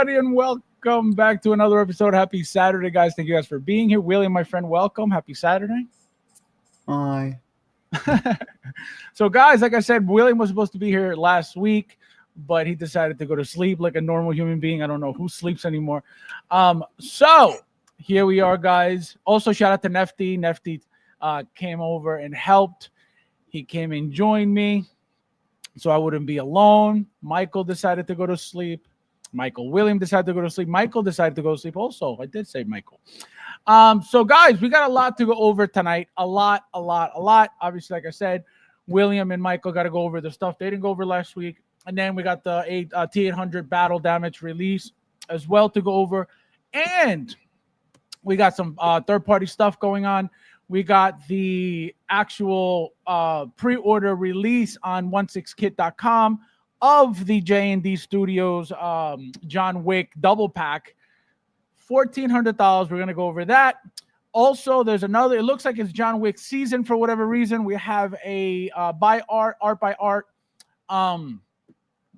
everybody, and welcome back to another episode. Happy Saturday, guys. Thank you guys for being here. William, my friend, welcome. Happy Saturday. Hi. So, guys, like I said, William was supposed to be here last week, but he decided to go to sleep like a normal human being. I don't know who sleeps anymore. So here we are, guys. Also, shout out to Nefty. Nefty came over and helped. He came and joined me so I wouldn't be alone. Michael decided to go to sleep. William decided to go to sleep. Michael decided to go to sleep also. I did say Michael. So, guys, we got a lot to go over tonight. A lot. Obviously, like I said, William and Michael got to go over the stuff they didn't go over last week. And then we got the T800 battle damage release as well to go over. And we got some third-party stuff going on. We got the actual pre-order release on 16kit.com of the J&D Studios John Wick double pack. $1,400. We're going to go over that. Also, there's another, it looks like it's John Wick season for whatever reason. We have a art by art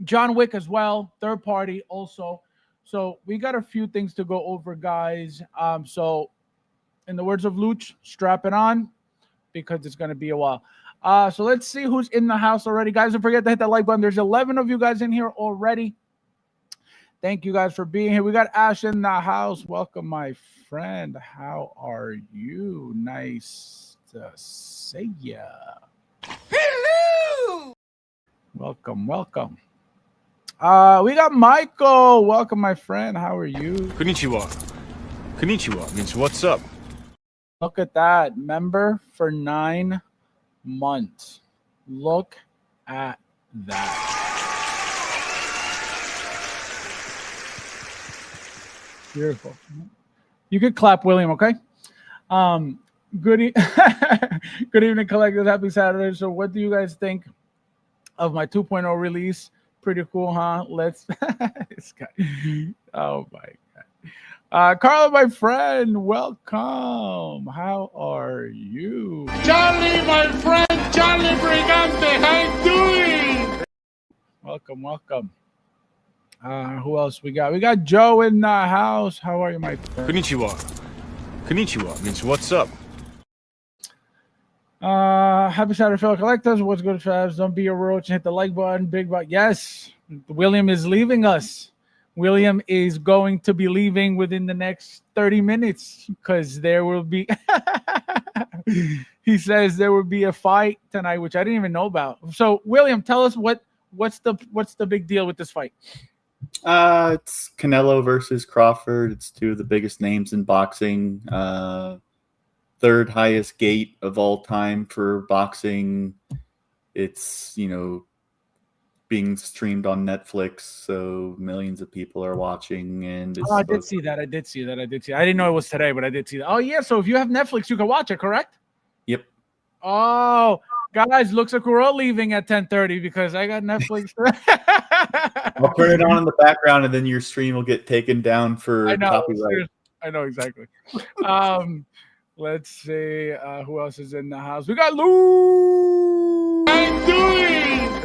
John Wick as well, third party also. So we got a few things to go over, guys. So in the words of Luch, strap it on because it's going to be a while. So let's see who's in the house already. Guys, don't forget to hit that like button. There's 11 of you guys in here already. Thank you guys for being here. We got Ash in the house. Welcome, my friend. How are you? Nice to see ya. Hello! Welcome. We got Michael. Welcome, my friend. How are you? Konnichiwa means what's up. Look at that. Member for 9 months. Look at that. Beautiful. You could clap, William, okay? Good evening, collectors. Happy Saturday. So what do you guys think of my 2.0 release? Pretty cool, huh? Let's this guy. Oh my god. Carla, my friend, welcome. How are you? Charlie, my friend, Charlie Brigante, how you doing? Welcome. Who else we got? We got Joe in the house. How are you, my friend? Konnichiwa means what's up. Happy Saturday, fellow collectors. What's good, Fabs? Don't be a roach and hit the like button. Big button. Yes, William is leaving us. William is going to be leaving within the next 30 minutes because there will be he says there will be a fight tonight, which I didn't even know about. So, William, tell us what's the big deal with this fight? It's Canelo versus Crawford. It's two of the biggest names in boxing. Third highest gate of all time for boxing. It's, being streamed on Netflix, so millions of people are watching. And I did see that. I didn't know it was today, but I did see that. Oh, yeah. So if you have Netflix, you can watch it, correct? Yep. Oh, guys, looks like we're all leaving at 10:30 because I got Netflix. I'll turn it on in the background, and then your stream will get taken down for copyright. I know exactly. Let's see who else is in the house. We got Lou. How you doing?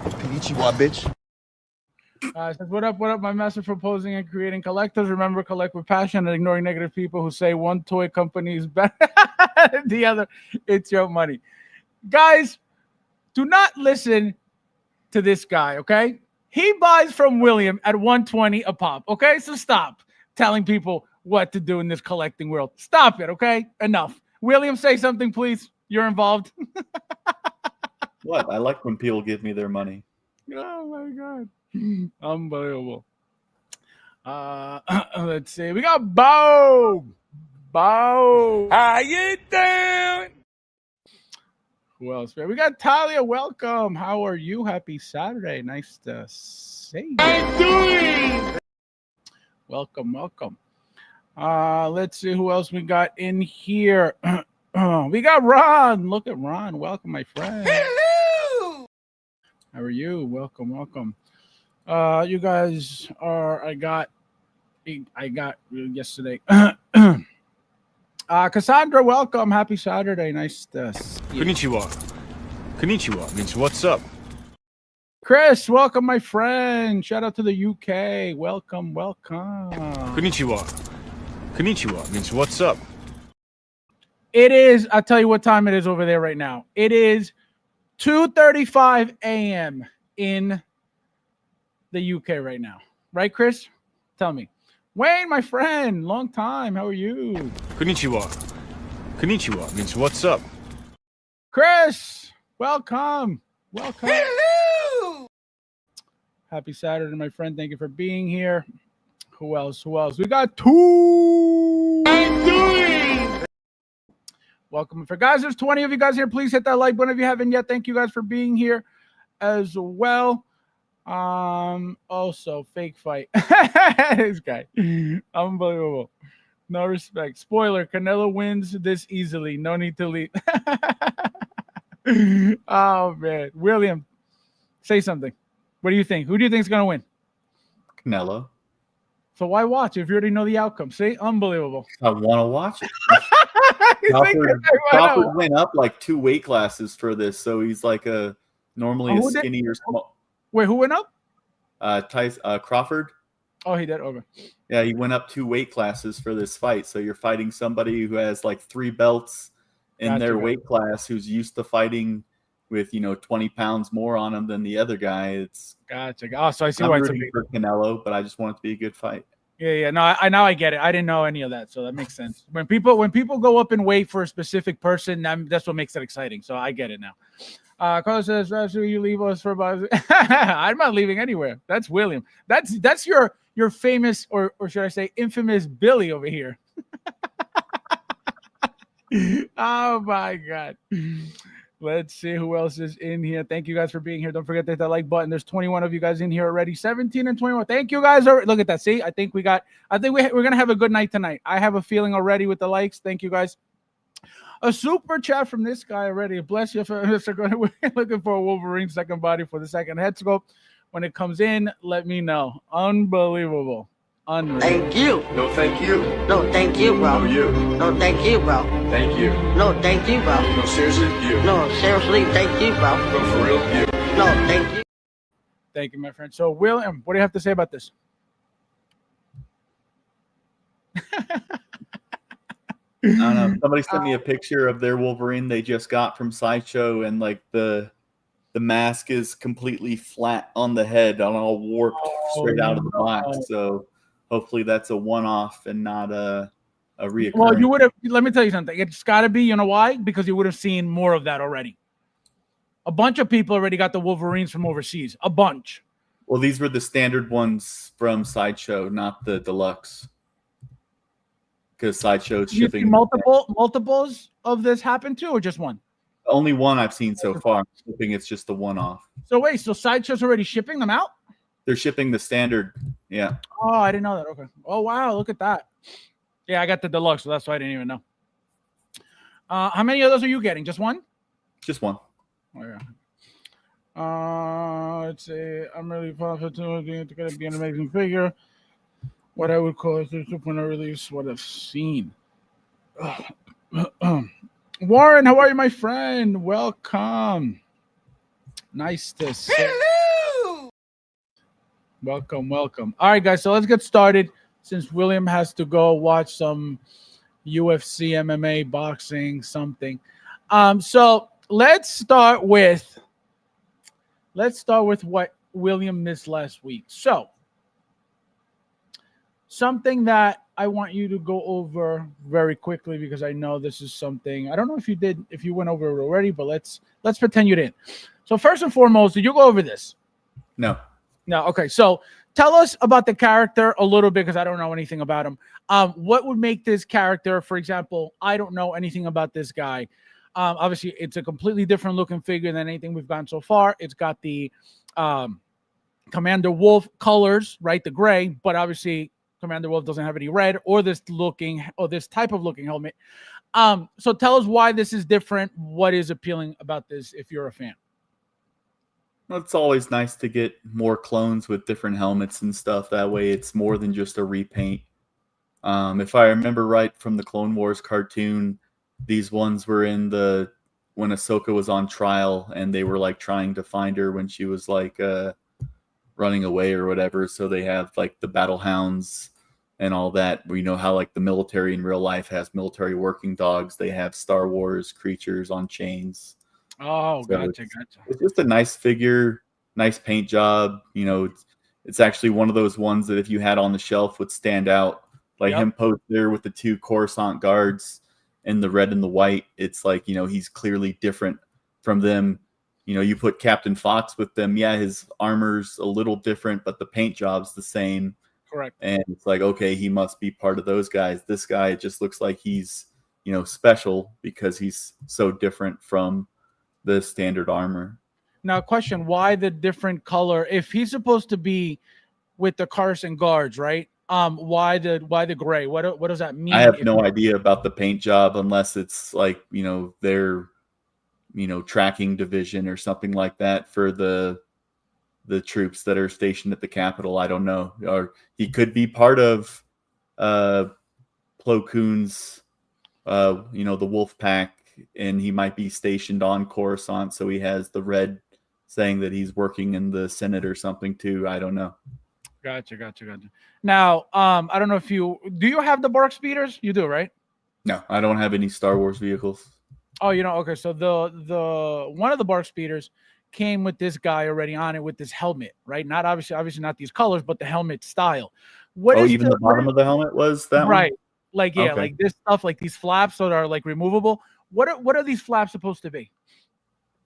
Konnichiwa, bitch. Says, what up, my master for posing and creating collectors. Remember, collect with passion and ignoring negative people who say one toy company is better than the other. It's your money. Guys, do not listen to this guy, okay? He buys from William at $120 a pop, okay? So stop telling people what to do in this collecting world. Stop it, okay? Enough. William, say something, please. You're involved. What? I like when people give me their money. Oh, my God. Unbelievable. Let's see. We got Bo. How you doing? Who else? We got Talia. Welcome. How are you? Happy Saturday. Nice to see you. How you doing? Welcome. Let's see who else we got in here. We got Ron. Look at Ron. Welcome, my friend. Hello! How are you? Welcome. You guys are, I got yesterday. Cassandra, welcome. Happy Saturday. Nice to see you. Konnichiwa means what's up. Chris, welcome, my friend. Shout out to the UK. Welcome. Konnichiwa. Konnichiwa means what's up? It is, I'll tell you what time it is over there right now. It is 2:35 a.m. in the UK right now. Right, Chris? Tell me. Wayne, my friend, long time. How are you? Konnichiwa. Konnichiwa means what's up? Chris, welcome. Hello. Happy Saturday, my friend. Thank you for being here. Who else? We got two. Welcome. For guys, there's 20 of you guys here. Please hit that like button if you haven't yet. Thank you guys for being here as well. Also, fake fight. This guy. Unbelievable. No respect. Spoiler, Canelo wins this easily. No need to leave. Oh, man. William, say something. What do you think? Who do you think is going to win? Canelo. So why watch if you already know the outcome? See? Unbelievable. I want to watch it. Crawford went up like 2 weight classes for this, so he's like normally a skinnier small. Wait, who went up? Crawford. Oh, he did. Okay. Yeah, he went up 2 weight classes for this fight. So you're fighting somebody who has like 3 belts in their weight class, who's used to fighting with 20 pounds more on him than the other guy. It's gotcha. Oh, so I see I'm why it's rooting for Canelo, but I just want it to be a good fight. Yeah. No, I get it. I didn't know any of that, so that makes sense. When people go up in weight for a specific person, that's what makes it exciting. So I get it now. Carlos says, "You leave us for about." I'm not leaving anywhere. That's William. That's your famous, or should I say, infamous Billy over here. Oh my God. Let's see who else is in here. Thank you guys for being here. Don't forget to hit that like button. There's 21 of you guys in here already. 17 and 21. Thank you guys. Look at that. See, I think we're going to have a good night tonight. I have a feeling already with the likes. Thank you guys. A super chat from this guy already. Bless you for looking for a Wolverine second body for the second head sculpt. When it comes in, let me know. Unbelievable. Unreal. Thank you. No, thank you. No, thank you, bro. No, you. No, thank you, bro. Thank you. No, thank you, bro. No, seriously, you. No, seriously, thank you, bro. No, for real, you. No, thank you. Thank you, my friend. So, William, what do you have to say about this? I don't know. Somebody sent me a picture of their Wolverine they just got from Sideshow, and like the mask is completely flat on the head, and all warped straight out of the box. So hopefully that's a one-off and not a reoccurring. Well, you would have. Let me tell you something. It's got to be. You know why? Because you would have seen more of that already. A bunch of people already got the Wolverines from overseas. A bunch. Well, these were the standard ones from Sideshow, not the deluxe. Because Sideshow's shipping. Multiples of this happen too, or just one? Only one I've seen so far. I'm hoping it's just the one-off. So wait, so Sideshow's already shipping them out? They're shipping the standard. Yeah. Oh, I didn't know that. Okay. Oh wow, look at that. Yeah, I got the deluxe, so that's why I didn't even know. How many of those are you getting? Just one? Just one. Oh yeah. Let's see. I'm really confident it's going to be an amazing figure. What I would call a 2.0 release. What I've seen. Warren, how are you, my friend? Welcome. Nice to see. Hello. Welcome. All right, guys. So let's get started. Since William has to go watch some UFC, MMA, boxing, something. So let's start with what William missed last week. So something that I want you to go over very quickly, because I know this is something I don't know if you went over it already, but let's pretend you didn't. So first and foremost, did you go over this? No. Okay. So tell us about the character a little bit, because I don't know anything about him. What would make this character, for example, I don't know anything about this guy. Obviously, it's a completely different looking figure than anything we've gotten so far. It's got the Commander Wolf colors, right? The gray, but obviously Commander Wolf doesn't have any red or this type of looking helmet. So tell us why this is different. What is appealing about this if you're a fan? Well, it's always nice to get more clones with different helmets and stuff. That way it's more than just a repaint. If I remember right from the Clone Wars cartoon, these ones were in the when Ahsoka was on trial and they were like trying to find her when she was like running away or whatever. So they have like the battle hounds and all that. We know how like the military in real life has military working dogs. They have Star Wars creatures on chains. Oh, So gotcha. it's just a nice figure, nice paint job. You know, it's actually one of those ones that if you had on the shelf would stand out. Like him posed there with the 2 Coruscant guards and the red and the white. It's like, you know, he's clearly different from them. You know, you put Captain Fox with them. Yeah, his armor's a little different, but the paint job's the same. Correct. And it's like, okay, he must be part of those guys. This guy just looks like he's, you know, special because he's so different from the standard armor. Now, question: why the different color? If he's supposed to be with the Carson guards, right? Why the gray? What does that mean? I have no idea about the paint job unless it's like, you know, their, you know, tracking division or something like that for the troops that are stationed at the Capitol. I don't know. Or he could be part of Plo Koon's, you know, the Wolf Pack, and he might be stationed on Coruscant, so he has the red saying that he's working in the Senate or something too. I don't know. Gotcha. Now, I don't know if do you have the Bark speeders? You do, right? No, I don't have any Star Wars vehicles. Oh, you know, okay. So the one of the Bark speeders came with this guy already on it with this helmet, right? Not obviously not these colors, but the helmet style. Even the bottom of the helmet was that right? One? Like like this stuff, like these flaps that are like removable. What are these flaps supposed to be?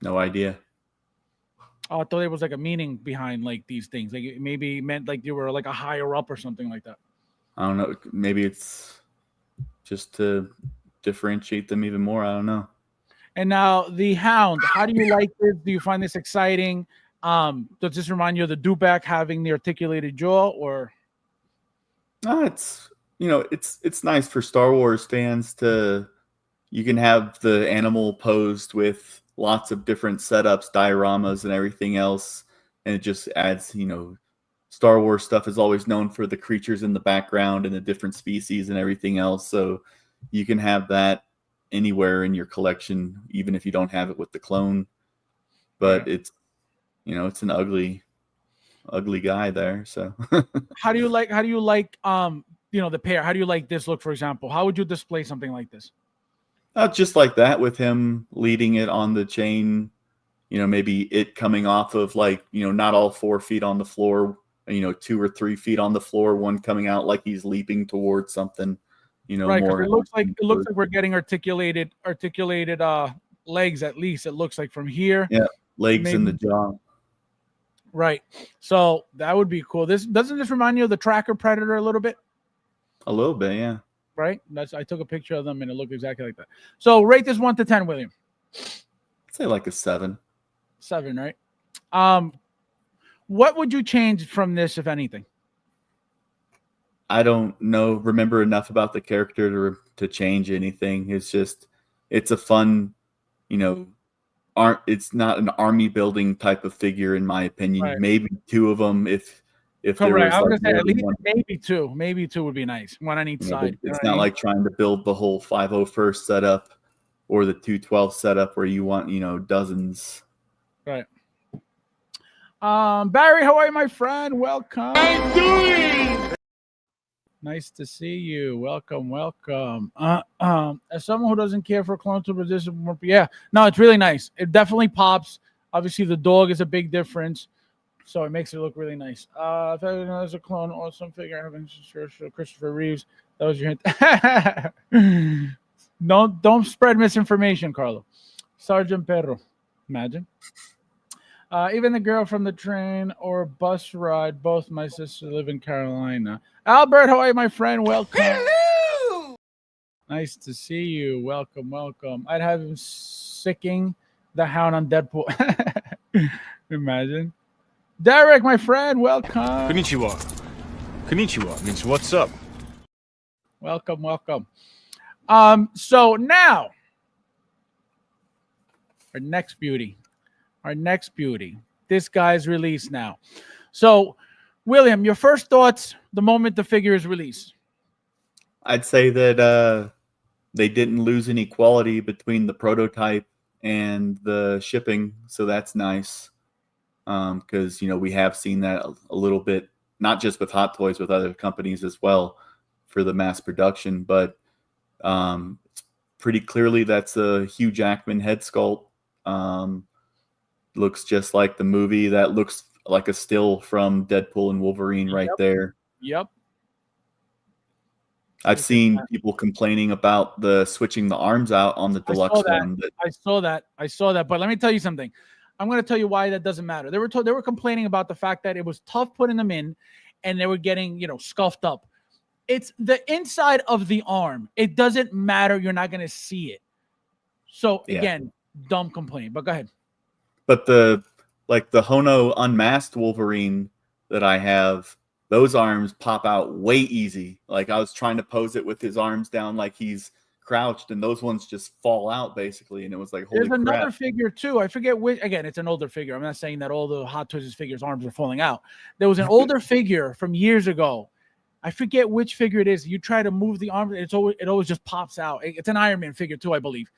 No idea. Oh, I thought there was like a meaning behind like these things. Like it maybe meant like you were like a higher up or something like that. I don't know. Maybe it's just to differentiate them even more. I don't know. And now the Hound. How do you like this? Do you find this exciting? Does this remind you of the Dewback having the articulated jaw, or? It's, you know, it's nice for Star Wars fans to, you can have the animal posed with lots of different setups, dioramas, and everything else, and it just adds, you know, Star Wars stuff is always known for the creatures in the background and the different species and everything else, so you can have that anywhere in your collection, even if you don't have it with the clone. But it's, you know, it's an ugly guy there. So how do you like you know, the pair? How do you like this look, for example? How would you display something like this? Just like that, with him leading it on the chain, you know, maybe it coming off of like, you know, not all 4 feet on the floor, you know, 2 or 3 feet on the floor, one coming out like he's leaping towards something, you know, right? more. It looks like we're getting articulated legs, at least it looks like from here. Yeah, legs maybe in the jaw. Right. So that would be cool. Doesn't this remind you of the Tracker Predator a little bit? A little bit, yeah. Right. I took a picture of them and it looked exactly like that. So rate this 1 to 10, William. I'd say like a 7. 7, right? What would you change from this, if anything? I don't remember enough about the character to change anything. It's just, it's a fun, you know, it's not an army building type of figure in my opinion. Right. Maybe 2 of them if there was, I was like gonna say at least maybe two would be nice, one on each side. It's not like trying to build the whole 501st setup or the 212 setup where you want, you know, dozens. Right. Barry, how are you, my friend? Welcome. I'm doing. Nice to see you. Welcome. As someone who doesn't care for clone to resist, yeah, no, it's really nice. It definitely pops. Obviously, the dog is a big difference, so it makes it look really nice. If there's a clone or some figure having Christopher Reeves, that was your hint. Don't spread misinformation, Carlo. Sergeant Perro, imagine. Even the girl from the train or bus ride, both my sisters live in Carolina. Albert, how are you, my friend? Welcome. Hello! Nice to see you. Welcome. I'd have him sicking the Hound on Deadpool. Imagine. Derek, my friend, welcome. Konnichiwa. Konnichiwa means what's up. Welcome. So now, our next beauty. This guy's released now. So, William, your first thoughts the moment the figure is released? I'd say that they didn't lose any quality between the prototype and the shipping, so that's nice. Because we have seen that a little bit, not just with Hot Toys, with other companies as well for the mass production. But it's pretty clearly that's a Hugh Jackman head sculpt. Looks just like the movie. That looks like a still from Deadpool and Wolverine right there. Yep. I've seen people complaining about the switching the arms out on the deluxe one. I saw that. But let me tell you something. I'm going to tell you why that doesn't matter. They were complaining about the fact that it was tough putting them in, and they were getting scuffed up. It's the inside of the arm. It doesn't matter. You're not going to see it. So again, dumb complaint. But go ahead. But the Hono unmasked Wolverine that I have, those arms pop out way easy. Like I was trying to pose it with his arms down like he's crouched, and those ones just fall out basically. And it was like, holy crap. There's another figure too. I forget which. Again, it's an older figure. I'm not saying that all the Hot Toys figures' arms are falling out. There was an older figure from years ago. I forget which figure it is. You try to move the arm, it always just pops out. It's an Iron Man figure too, I believe.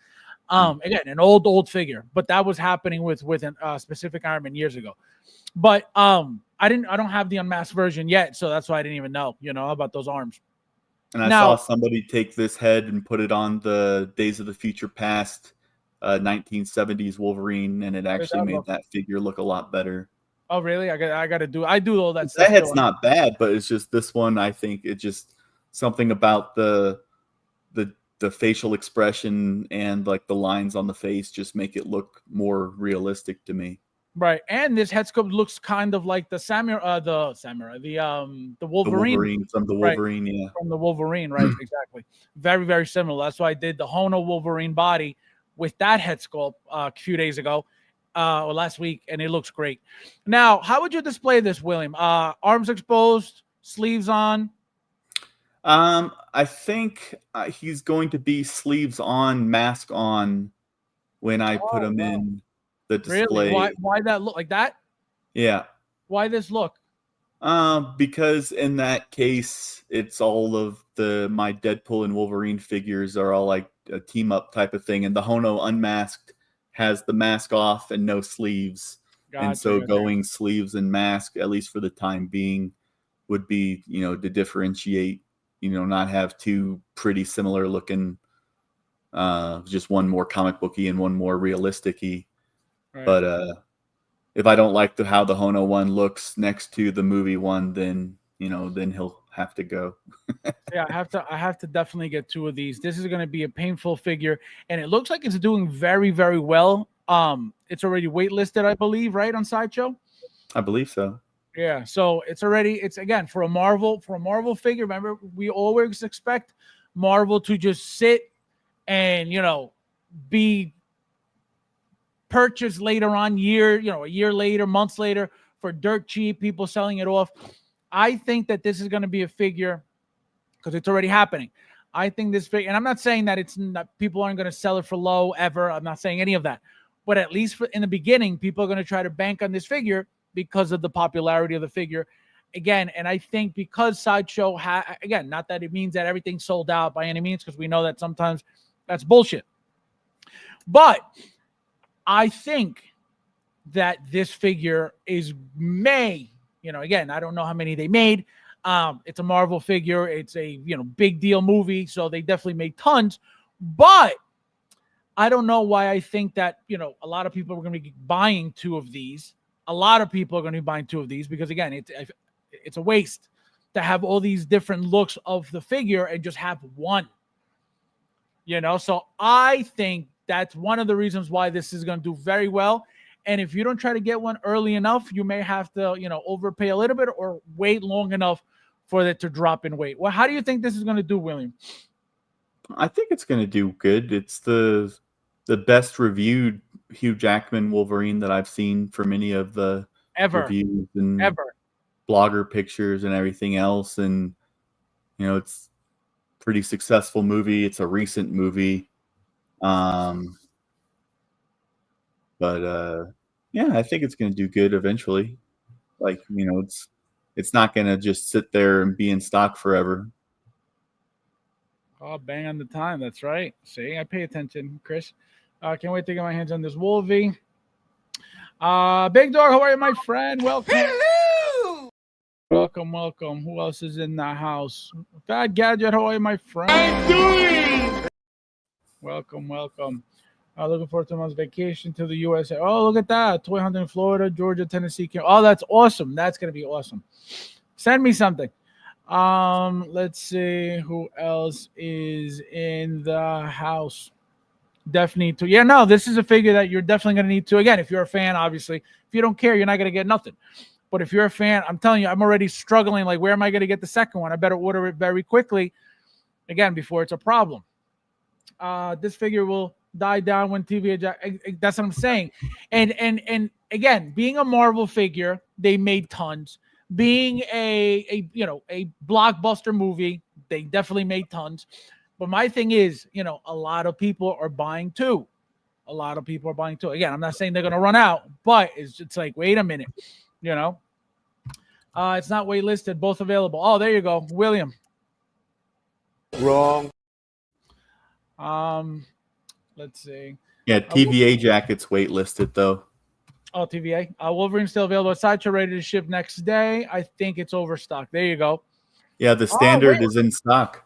Again, an old figure, but that was happening with a specific Iron Man years ago. But I don't have the unmasked version yet, so that's why I didn't even know, about those arms. And I saw somebody take this head and put it on the Days of the Future Past 1970s Wolverine, and it actually made that figure look a lot better. Oh, really? I do all that stuff. That head's not bad, but it's just this one. I think it just something about the facial expression and like the lines on the face just make it look more realistic to me. Right, and this head sculpt looks kind of like the Wolverine from the Wolverine, yeah, from the Wolverine, right? Exactly, very very similar. That's why I did the Hono Wolverine body with that head sculpt a few days ago, or last week, and it looks great. Now, how would you display this, William? Arms exposed, sleeves on. I think he's going to be sleeves on, mask on when I put him in the display. Really? Why that look like that? Yeah. Why this look? Because in that case, it's all of my Deadpool and Wolverine figures are all like a team up type of thing, and the Hono unmasked has the mask off and no sleeves. Gotcha, and so going sleeves and mask, at least for the time being, would be to differentiate. Not have two pretty similar looking, just one more comic booky and one more realistic-y. Right. But if I don't like how the Hono one looks next to the movie one, then he'll have to go. Yeah, I have to definitely get two of these. This is going to be a painful figure, and it looks like it's doing very, very well. It's already waitlisted, I believe, right, on Sideshow? I believe so. Yeah, so it's again for a Marvel figure. Remember, we always expect Marvel to just sit and be purchased later on, a year later, months later, for dirt cheap, people selling it off. I think that this is going to be a figure because it's already happening. I think this figure, and I'm not saying that people aren't going to sell it for low ever. I'm not saying any of that, but at least in the beginning, people are going to try to bank on this figure because of the popularity of the figure. Again, and I think because Sideshow again, not that it means that everything's sold out by any means, because we know that sometimes that's bullshit. But I think that this figure again, I don't know how many they made. It's a Marvel figure. It's a, big deal movie. So they definitely made tons, but I don't know why I think that, a lot of people are going to be buying two of these. A lot of people are going to be buying two of these because, again, it's a waste to have all these different looks of the figure and just have one. So I think that's one of the reasons why this is going to do very well. And if you don't try to get one early enough, you may have to, overpay a little bit or wait long enough for it to drop in weight. Well, how do you think this is going to do, William? I think it's going to do good. It's the best reviewed Hugh Jackman Wolverine that I've seen for many of the reviews and blogger pictures and everything else. And, it's a pretty successful movie. It's a recent movie. But I think it's going to do good eventually. Like, it's not going to just sit there and be in stock forever. Oh, bang on the time. That's right. See, I pay attention, Chris. Can't wait to get my hands on this Wolvie. Big Dog, how are you, my friend? Welcome. Hello! Welcome. Who else is in the house? Fat Gadget, how are you, my friend? I'm doing. Welcome. Looking forward to a month's vacation to the USA. Oh, look at that. Toy hunting in Florida, Georgia, Tennessee. Oh, that's awesome. That's going to be awesome. Send me something. Let's see who else is in the house. Definitely need to. Yeah, no, this is a figure that you're definitely going to need to. Again, if you're a fan, obviously. If you don't care, you're not going to get nothing. But if you're a fan, I'm telling you, I'm already struggling. Like, where am I going to get the second one? I better order it very quickly, again, before it's a problem. This figure will die down when TV. That's what I'm saying. And again, being a Marvel figure, they made tons. Being a blockbuster movie, they definitely made tons. But my thing is, a lot of people are buying too. Again, I'm not saying they're gonna run out, but it's like, wait a minute, it's not waitlisted, both available. Oh, there you go, William. Wrong. Let's see. Yeah, TVA jackets waitlisted though. Oh, TVA. Wolverine's still available. Sideshow ready to ship next day. I think it's overstock. There you go. Yeah, the standard is in stock.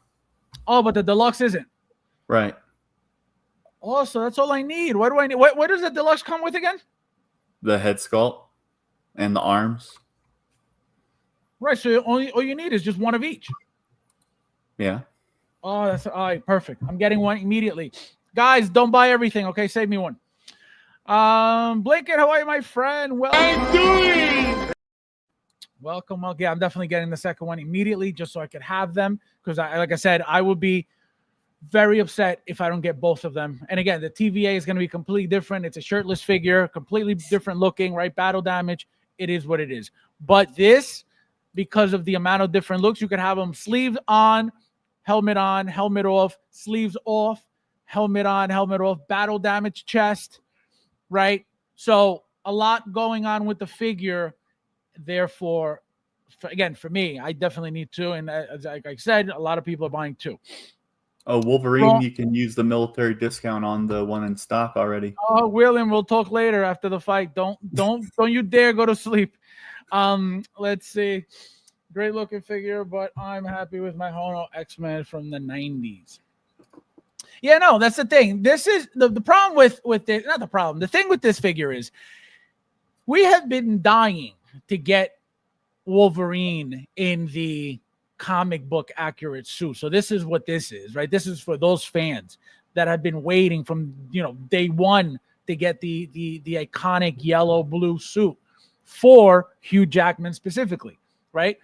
Oh, but the deluxe isn't. Right. Oh, so that's all I need. What do I need? What does the deluxe come with again? The head sculpt and the arms. Right. So all you need is just one of each. Yeah. Oh, that's all right. Perfect. I'm getting one immediately. Guys, don't buy everything. Okay, save me one. Blanket, how are you, my friend? I'm doing. Welcome. Yeah, I'm definitely getting the second one immediately just so I could have them. Because like I said, I would be very upset if I don't get both of them. And again, the TVA is going to be completely different. It's a shirtless figure, completely different looking, right? Battle damage. It is what it is. But this, because of the amount of different looks, you can have them sleeves on, helmet off, sleeves off, helmet on, helmet off, battle damage chest, right? So a lot going on with the figure. Therefore, again, for me, I definitely need two. And like I said, a lot of people are buying two. Oh, Wolverine, you can use the military discount on the one in stock already. Oh, William, we'll talk later after the fight. Don't you dare go to sleep. Let's see. Great looking figure, but I'm happy with my Hono X-Men from the 90s. Yeah, no, that's the thing. This is the problem with this, not the problem. The thing with this figure is we have been dying to get Wolverine in the comic book accurate suit. So this is what this is, right? This is for those fans that have been waiting from day one to get the iconic yellow blue suit for Hugh Jackman specifically, right?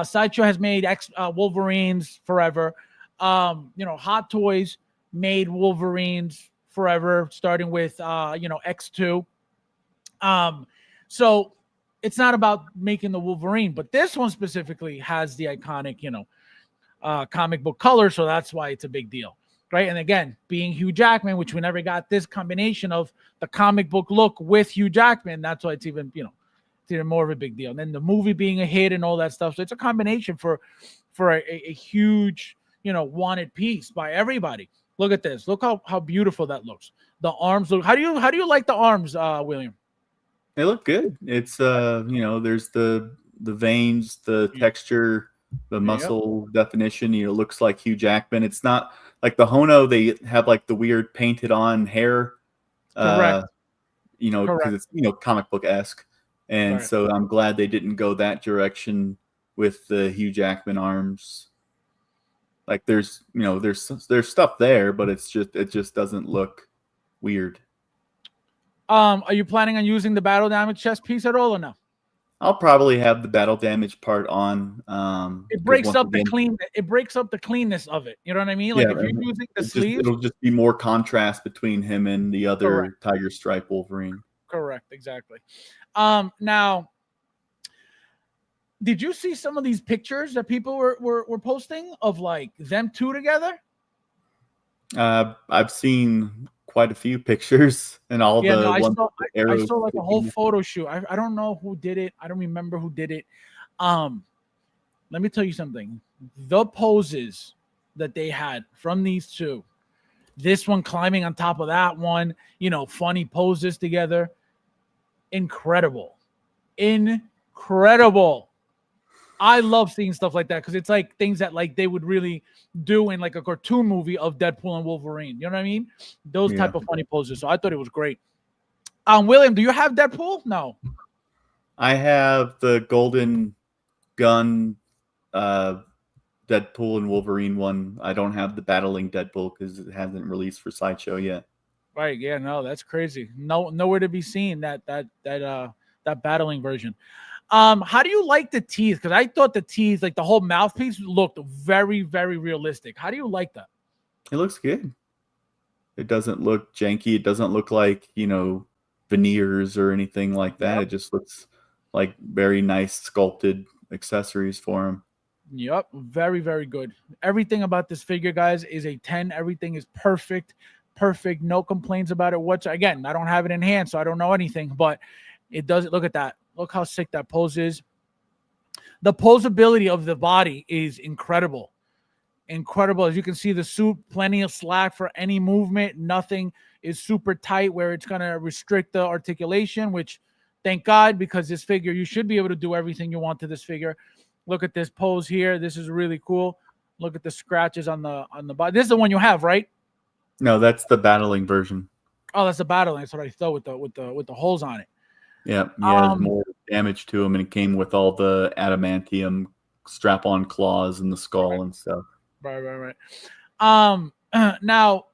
Sideshow has made Wolverines forever. Hot Toys made Wolverines forever, starting with X2. So it's not about making the Wolverine, but this one specifically has the iconic, comic book color, so that's why it's a big deal, right? And again, being Hugh Jackman, which we never got this combination of the comic book look with Hugh Jackman, that's why it's even, it's even more of a big deal. And then the movie being a hit and all that stuff, so it's a combination for a huge, wanted piece by everybody. Look at this. Look how beautiful that looks. The arms look. How do you like the arms, William? They look good. It's there's the veins, the texture, the muscle definition. It looks like Hugh Jackman. It's not like the Hono. They have like the weird painted on hair. Correct. Because it's comic book esque, and so I'm glad they didn't go that direction with the Hugh Jackman arms. Like there's stuff there, but it just doesn't look weird. Are you planning on using the battle damage chest piece at all or no? I'll probably have the battle damage part on. It breaks up the cleanness of it. You know what I mean? Like if you're using the sleeves, it'll just be more contrast between him and the other Tiger Stripe Wolverine. Correct, exactly. Now, did you see some of these pictures that people were posting of like them two together? I've seen quite a few pictures and all I saw like a whole photo shoot. I don't know who did it. I don't remember who did it. Let me tell you something. The poses that they had from these two, This one climbing on top of that one, you know, funny poses together. Incredible. Incredible. I love seeing stuff like that because it's like things that like they would really do in like a cartoon movie of Deadpool and Wolverine. You know what I mean? Those type of funny poses. So I thought it was great. William, do you have Deadpool? No. I have the golden gun Deadpool and Wolverine one. I don't have the battling Deadpool because it hasn't released for Sideshow yet. Right. Yeah, no, that's crazy. Nowhere to be seen that battling version. How do you like the teeth? Because I thought the teeth, like the whole mouthpiece, looked very, very realistic. How do you like that? It looks good. It doesn't look janky. It doesn't look like, you know, veneers or anything like that. Yep. It just looks like very nice sculpted accessories for him. Yep. Very, very good. Everything about this figure, guys, is a 10. Everything is perfect. Perfect. No complaints about it. Again, I don't have it in hand, so I don't know anything, but it does. Look at that. Look how sick that pose is. The posability of the body is incredible. Incredible. As you can see, the suit, plenty of slack for any movement. Nothing is super tight where it's going to restrict the articulation, which thank God, because this figure, you should be able to do everything you want to this figure. Look at this pose here. This is really cool. Look at the scratches on the body. This is the one you have, right? No, that's the battling version. Oh, that's the battling. That's what I thought with the holes on it. Yeah, he has more damage to him, and it came with all the adamantium strap-on claws and the skull and stuff. Right. Now,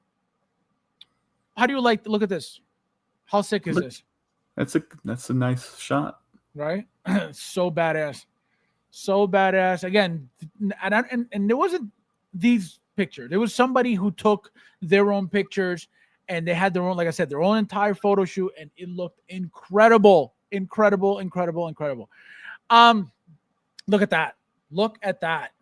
how do you like? Look at this. How sick is this? That's a nice shot, right? So badass, so badass. Again, and there wasn't these pictures. There was somebody who took their own pictures. And they had their own, like I said, their own entire photo shoot, and it looked incredible. Look at that. Look at that.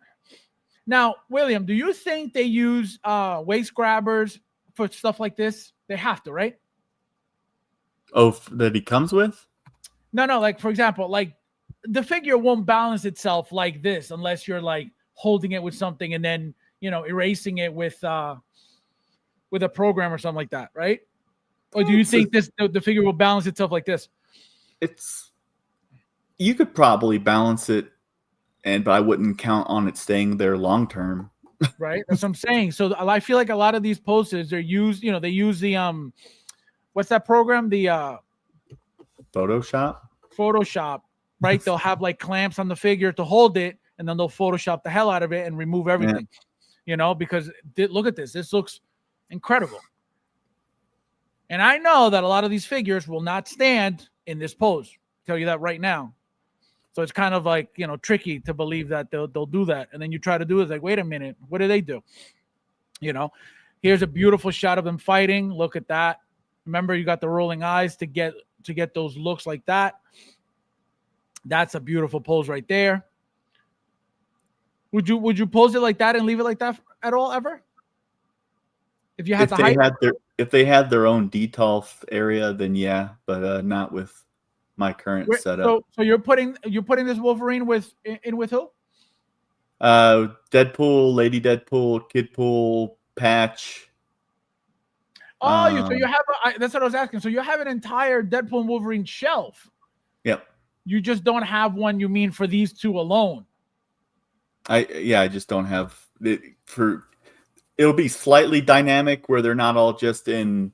Now, William, do you think they use waist grabbers for stuff like this? They have to, right? Oh, that he comes with? No. Like, for example, like the figure won't balance itself like this unless you're like holding it with something and then, you know, erasing it with a program or something like that, right? Or do you think the figure will balance itself like this? You could probably balance it, but I wouldn't count on it staying there long term. Right? That's what I'm saying. So I feel like a lot of these poses, they use the what's that program? The Photoshop, right? They'll have like clamps on the figure to hold it, and then they'll Photoshop the hell out of it and remove everything. Yeah. You know, because look at this. This looks incredible. And I know that a lot of these figures will not stand in this pose. I'll tell you that right now. So it's kind of like, you know, tricky to believe that they'll do that. And then you try to do it, it's like, wait a minute, what do they do? You know, here's a beautiful shot of them fighting. Look at that. Remember, you got the rolling eyes to get those looks like that. That's a beautiful pose right there. Would you pose it like that and leave it like that at all ever? If you had if they had their own detail area, then yeah, but not with my current setup. So you're putting this Wolverine with who? Deadpool, Lady Deadpool, Kidpool, Patch. Oh, so you have that's what I was asking. So you have an entire Deadpool and Wolverine shelf. Yep. You just don't have one, you mean, for these two alone? I just don't have it for. It'll be slightly dynamic where they're not all just in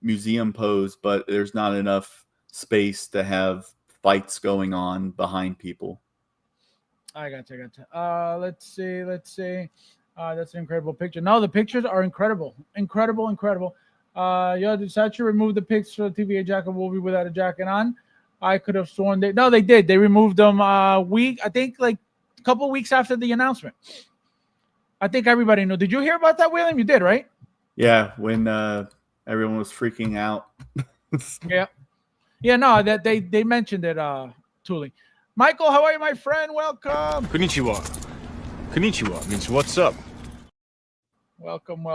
museum pose, but there's not enough space to have fights going on behind people. I got you. Let's see. That's an incredible picture. No, the pictures are incredible. Did Sideshow remove the pics for the TVA jacket Wolverine without a jacket on? I could have sworn they did. They removed them I think like a couple of weeks after the announcement. I think everybody knew. Did you hear about that, William? You did, right? Yeah, when everyone was freaking out. Yeah, no, that they mentioned it, Thule. Michael, how are you, my friend? Welcome. Konnichiwa means what's up. Welcome.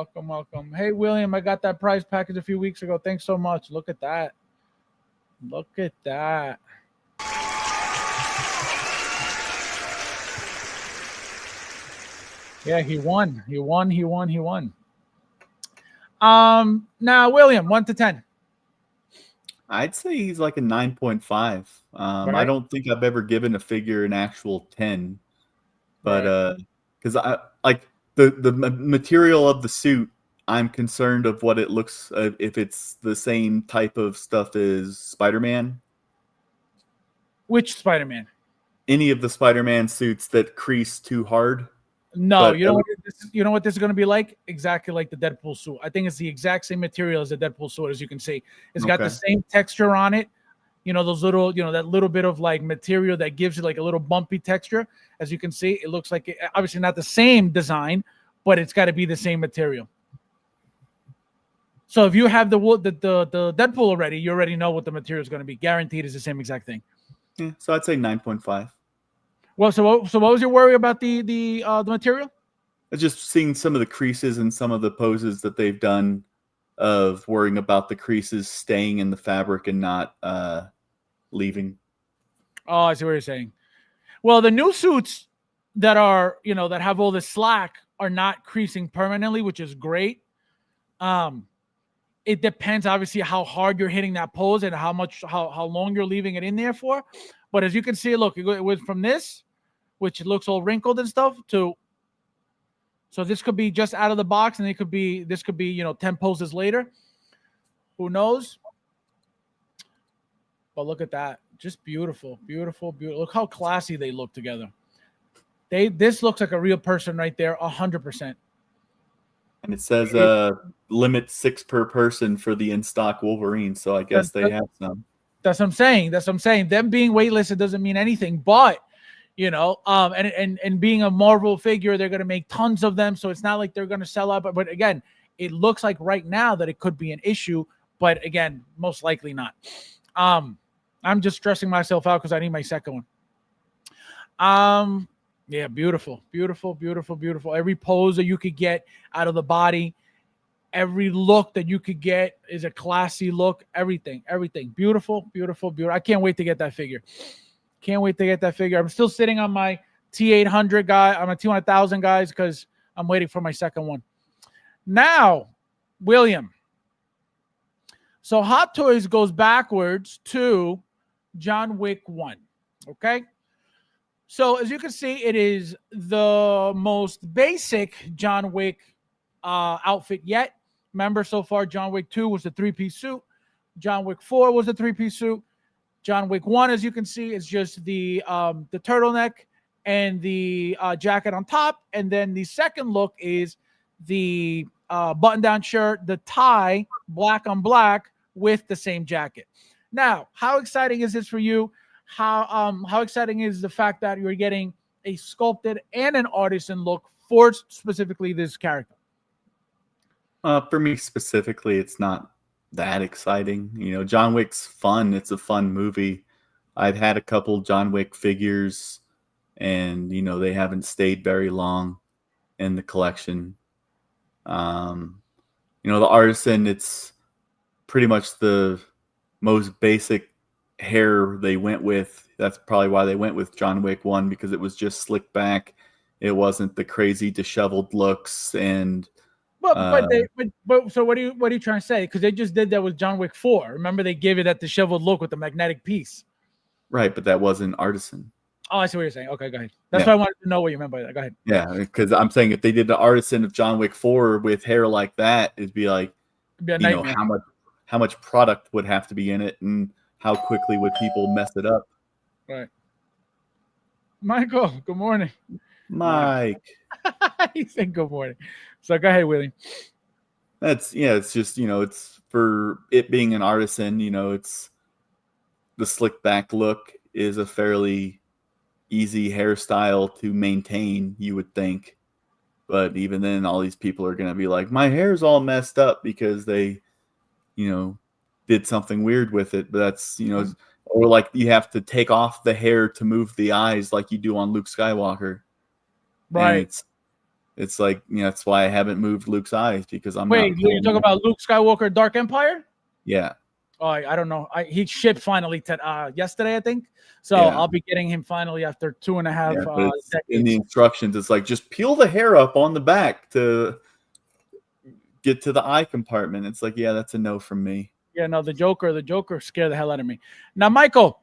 Hey, William, I got that prize package a few weeks ago. Thanks so much. Look at that. Yeah, he won. Now William, 1 to 10. I'd say he's like a 9.5. I Right. don't think I've ever given a figure an actual 10, but because I like the material of the suit. I'm concerned of what it looks if it's the same type of stuff as Spider-Man. Which Spider-Man? Any of the Spider-Man suits that crease too hard. No, But, you know what this is going to be like? Exactly like the Deadpool suit. I think it's the exact same material as the Deadpool suit, as you can see. It's got the Okay. same texture on it. You know, those little, that little bit of like material that gives it like a little bumpy texture. As you can see, it looks like obviously not the same design, but it's got to be the same material. So if you have the Deadpool already, you already know what the material is going to be. Guaranteed is the same exact thing. Yeah, so I'd say 9.5. Well, so what was your worry about the material? Just seeing some of the creases and some of the poses that they've done of worrying about the creases staying in the fabric and not leaving. Oh, I see what you're saying. Well, the new suits that are, that have all this slack are not creasing permanently, which is great. It depends, obviously, how hard you're hitting that pose and how long you're leaving it in there for. But as you can see, look, it went from this, which looks all wrinkled and stuff, to so this could be just out of the box, and this could be 10 poses later. Who knows? But look at that. Just beautiful, beautiful, beautiful. Look how classy they look together. This looks like a real person right there, 100%. And it says limit 6 per person for the in-stock Wolverine, so I guess they have some. That's what I'm saying. Them being waitlisted doesn't mean anything, but and being a Marvel figure, they're going to make tons of them, so it's not like they're going to sell out. But again, it looks like right now that it could be an issue, but again, most likely not. I'm just stressing myself out because I need my second one. Yeah, beautiful, beautiful, beautiful, beautiful. Every pose that you could get out of the body, every look that you could get is a classy look. Everything, beautiful, beautiful, beautiful. I can't wait to get that figure. I'm still sitting on my T800 guy. I'm a T1000 guys because I'm waiting for my second one. Now, William. So Hot Toys goes backwards to John Wick 1. Okay. So as you can see, it is the most basic John Wick outfit yet. Remember, so far, John Wick 2 was the 3-piece suit. John Wick 4 was the 3-piece suit. John Wick 1, as you can see, is just the turtleneck and the jacket on top. And then the second look is the button-down shirt, the tie, black on black, with the same jacket. Now, how exciting is this for you? How exciting is the fact that you're getting a sculpted and an artisan look for specifically this character? For me specifically, it's not that exciting. John Wick's fun. It's a fun movie. I've had a couple John Wick figures, and they haven't stayed very long in the collection. The artisan, it's pretty much the most basic hair they went with. That's probably why they went with John Wick 1, because it was just slicked back. It wasn't the crazy disheveled looks. And but so what are you trying to say? Because they just did that with John Wick 4. Remember, they gave it that disheveled look with the magnetic piece. Right, but that wasn't artisan. Oh, I see what you're saying. Okay, go ahead. That's why I wanted to know what you meant by that. Go ahead. Yeah, because I'm saying if they did the artisan of John Wick 4 with hair like that, it'd be like, how much product would have to be in it, and how quickly would people mess it up? Right. Michael, good morning. Mike. He said good morning. So go ahead, Willie. It's just, it's for it being an artisan, it's the slick back look is a fairly easy hairstyle to maintain, you would think. But even then, all these people are going to be like, my hair's all messed up because they, did something weird with it. But that's, or like you have to take off the hair to move the eyes like you do on Luke Skywalker. Right. And it's like, that's why I haven't moved Luke's eyes, because I'm Wait, you're talking about Luke Skywalker Dark Empire? Yeah. Oh, I don't know. He shipped finally yesterday, I think. So I'll be getting him finally after 2.5 decades. In the instructions, it's like, just peel the hair up on the back to get to the eye compartment. It's like, yeah, that's a no from me. Yeah, no, the Joker scared the hell out of me. Now, Michael,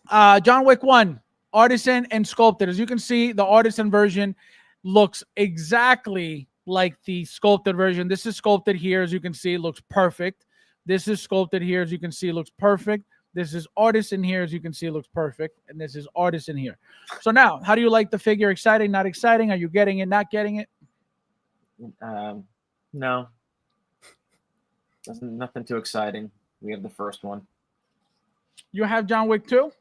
John Wick 1, artisan and sculpted. As you can see, the artisan version looks exactly like the sculpted version. This is sculpted here. As you can see, it looks perfect. This is sculpted here. As you can see, it looks perfect. This is artisan here. As you can see, it looks perfect. And this is artisan here. So now, how do you like the figure? Exciting, not exciting? Are you getting it, not getting it? No. Nothing too exciting. We have the first one. You have John Wick 2?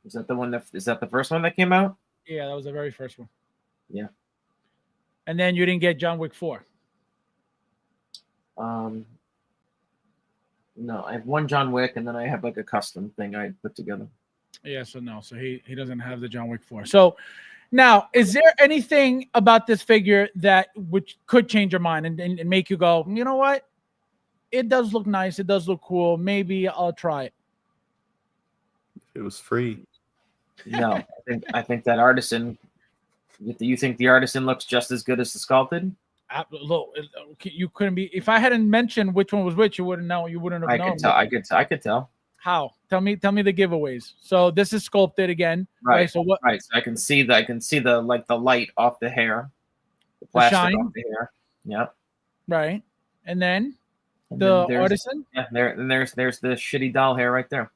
Is that the one is that the first one that came out? Yeah, that was the very first one. Yeah. And then you didn't get John Wick 4. No, I have one John Wick, and then I have like a custom thing I put together. Yeah, so no. So he doesn't have the John Wick 4. So now, is there anything about this figure that which could change your mind and make you go, you know what? It does look nice. It does look cool. Maybe I'll try it. It was free. No, I think that artisan. You think the artisan looks just as good as the sculpted? Look, you couldn't be. If I hadn't mentioned which one was which, you wouldn't know. You wouldn't have known. I could tell. How? Tell me the giveaways. So this is sculpted again, right? So what? Right. So I can see the like the light off the hair, the plastic shine off the hair. Yeah. Right. And then And the then artisan. Yeah. There's the shitty doll hair right there.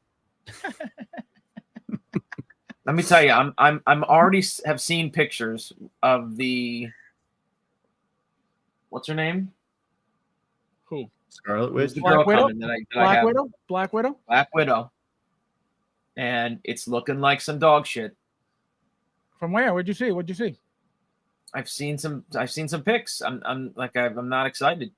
Let me tell you, I'm already have seen pictures of the. What's her name? Who? Scarlet Witch. Black Widow. Black Widow. Black Widow. Black Widow. And it's looking like some dog shit. From where? What'd you see? What'd you see? I've seen some pics. I'm not excited.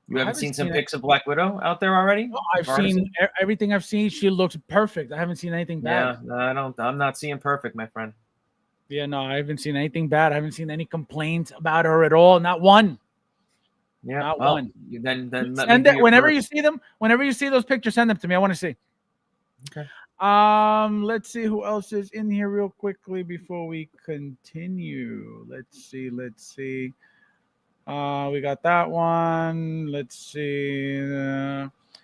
You haven't seen some pics of Black Widow out there already? No, I've seen everything I've seen. She looks perfect. I haven't seen anything bad. Yeah, no, I'm not seeing perfect, my friend. Yeah, no, I haven't seen anything bad. I haven't seen any complaints about her at all. Not one. Yeah, not one. Then send it whenever you see them. Whenever you see those pictures, send them to me. I want to see. Okay. Let's see who else is in here real quickly before we continue. Let's see. We got that one. Let's see.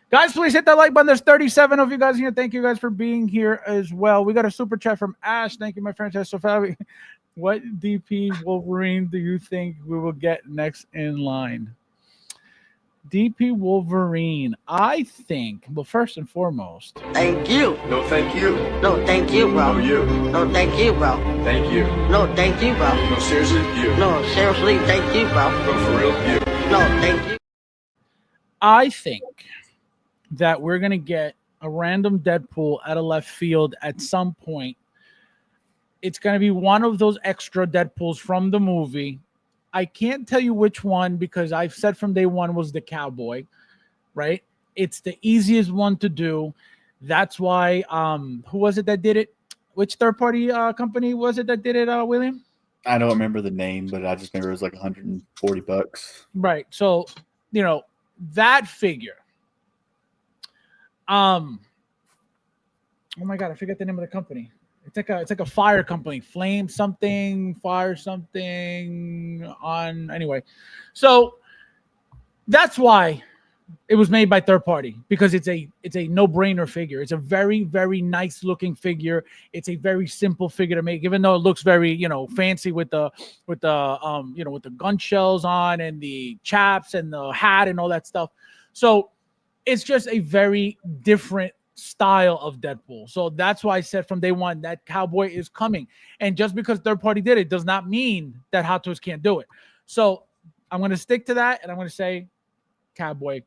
Guys, please hit that like button. There's 37 of you guys here. Thank you guys for being here as well. We got a super chat from Ash. Thank you, my friend. So, Fabi, what DP Wolverine do you think we will get next in line? DP Wolverine, I think, well, first and foremost. Thank you. No, thank you. No, thank you, bro. No, you. No, thank you, bro. Thank you. No, thank you, bro. No, seriously, you. No, seriously, thank you, bro. No, for real, you. No, thank you. I think that we're going to get a random Deadpool out of left field at some point. It's going to be one of those extra Deadpools from the movie. I can't tell you which one because I've said from day one was the cowboy, right? It's the easiest one to do. That's why, who was it that did it? Which third-party company was it that did it, William? I don't remember the name, but I just remember it was like $140. Right. So, that figure. Oh my God, I forget the name of the company. It's like a fire company, Flame something, Fire something on anyway. So that's why it was made by third party, because it's a no-brainer figure. It's a very, very nice looking figure. It's a very simple figure to make, even though it looks very, fancy with the gun shells on and the chaps and the hat and all that stuff. So it's just a very different style of Deadpool. So that's why I said from day one that cowboy is coming. And just because third party did it does not mean that Hot Toys can't do it. So I'm going to stick to that, and I'm going to say cowboy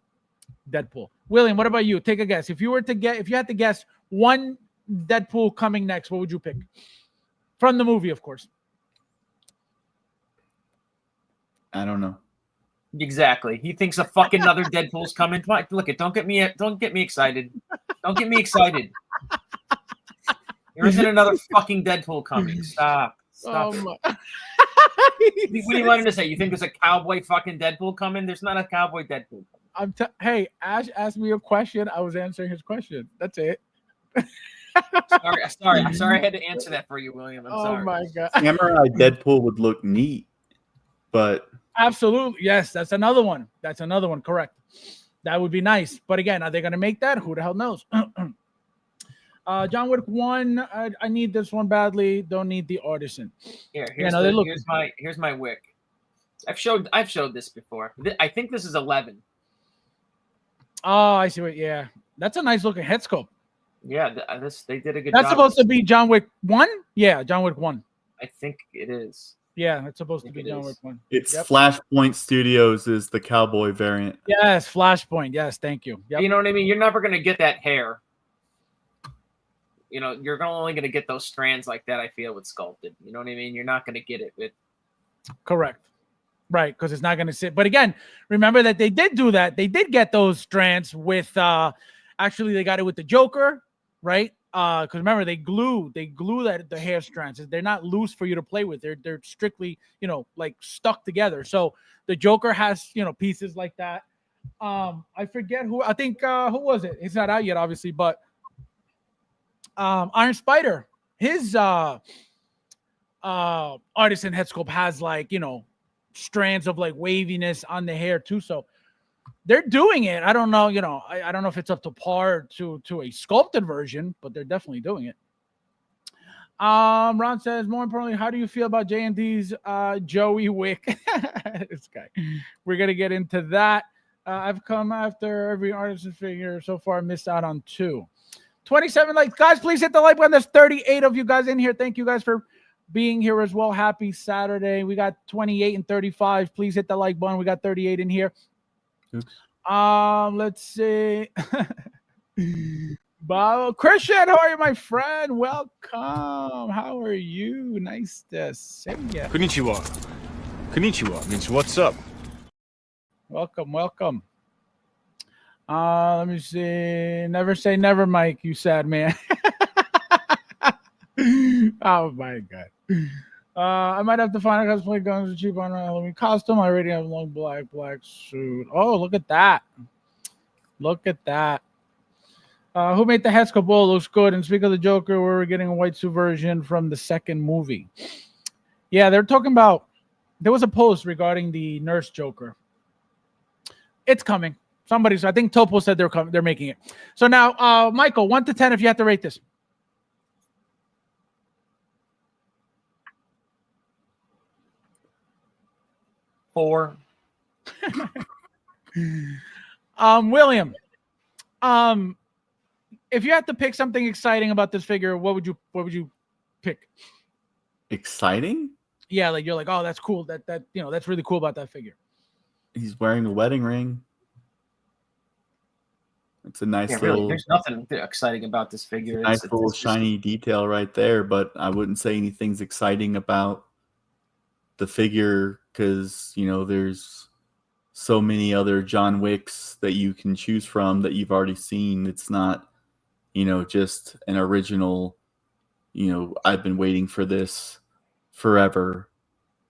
Deadpool. William, what about you? Take a guess. If you had to guess one Deadpool coming next, what would you pick? From the movie, of course. I don't know. Exactly. He thinks a fucking other Deadpool's coming. Look, don't get me excited. Don't get me excited. There isn't another fucking Deadpool coming. Stop. Oh what do you want him to say? You think there's a cowboy fucking Deadpool coming? There's not a cowboy Deadpool coming. Hey, Ash asked me a question. I was answering his question. That's it. sorry. I had to answer that for you, William. I'm Oh sorry. my god. Samurai Deadpool would look neat, but Absolutely. Yes, that's another one. Correct. That would be nice. But again, are they going to make that? Who the hell knows? John Wick 1. I need this one badly. Don't need the artisan. Here's my Wick. I've showed this before. I think this is 11. Oh, I see what. Yeah, that's a nice looking head sculpt. Yeah, they did a good job. That's supposed to be John Wick 1? Yeah, John Wick 1. I think it is. Yeah, it's supposed to be John Wick 1. it's Flashpoint Studios is the cowboy variant. Yes, Flashpoint. Yes, thank you. Yep. You know what I mean? You're never going to get that hair. You know, you're only going to get those strands like that, I feel, with sculpted. You know what I mean? You're not going to get it with. Correct. Right, because it's not going to sit. But again, remember that they did do that. They did get those strands with, actually, they got it with the Joker, right? Because remember, they glue that the hair strands. They're not loose for you to play with. They're strictly, like stuck together. So the Joker has, pieces like that. I forget who. I think who was it? It's not out yet, obviously, but Iron Spider, his artisan head sculpt has like strands of like waviness on the hair too. So they're doing it. I don't know, I don't know if it's up to par to a sculpted version, but they're definitely doing it. Ron says, more importantly, how do you feel about J&D's Joey Wick? This guy. We're gonna get into that. I've come after every artisan figure so far, missed out on 2. 27 likes. Guys, please hit the like button. There's 38 of you guys in here. Thank you guys for being here as well. Happy Saturday. We got 28 and 35. Please hit the like button. We got 38 in here. Oops. Let's see. Bob Christian, how are you, my friend? Welcome. How are you? Nice to see you. Konnichiwa means what's up. Welcome. Let me see. Never say never, Mike. You sad man. Oh my god. I might have to find a cosplay guns cheap on my Halloween costume. I already have a long black suit. Oh, look at that. Who made the head sculpt? Oh, looks good. And speak of the Joker, we're getting a white suit version from the second movie. Yeah, they're talking about. There was a post regarding the Nurse Joker. It's coming. I think Topo said they're making it. So now, Michael, 1 to 10, if you have to rate this. 4. William, if you had to pick something exciting about this figure, what would you pick? Exciting? Yeah, like you're like, oh, that's cool. That that's really cool about that figure. He's wearing a wedding ring. It's a nice Really, little. there's nothing exciting about this figure. Nice little shiny detail right there, but I wouldn't say anything's exciting about the figure because there's so many other John Wicks that you can choose from that you've already seen. It's not just an original I've been waiting for this forever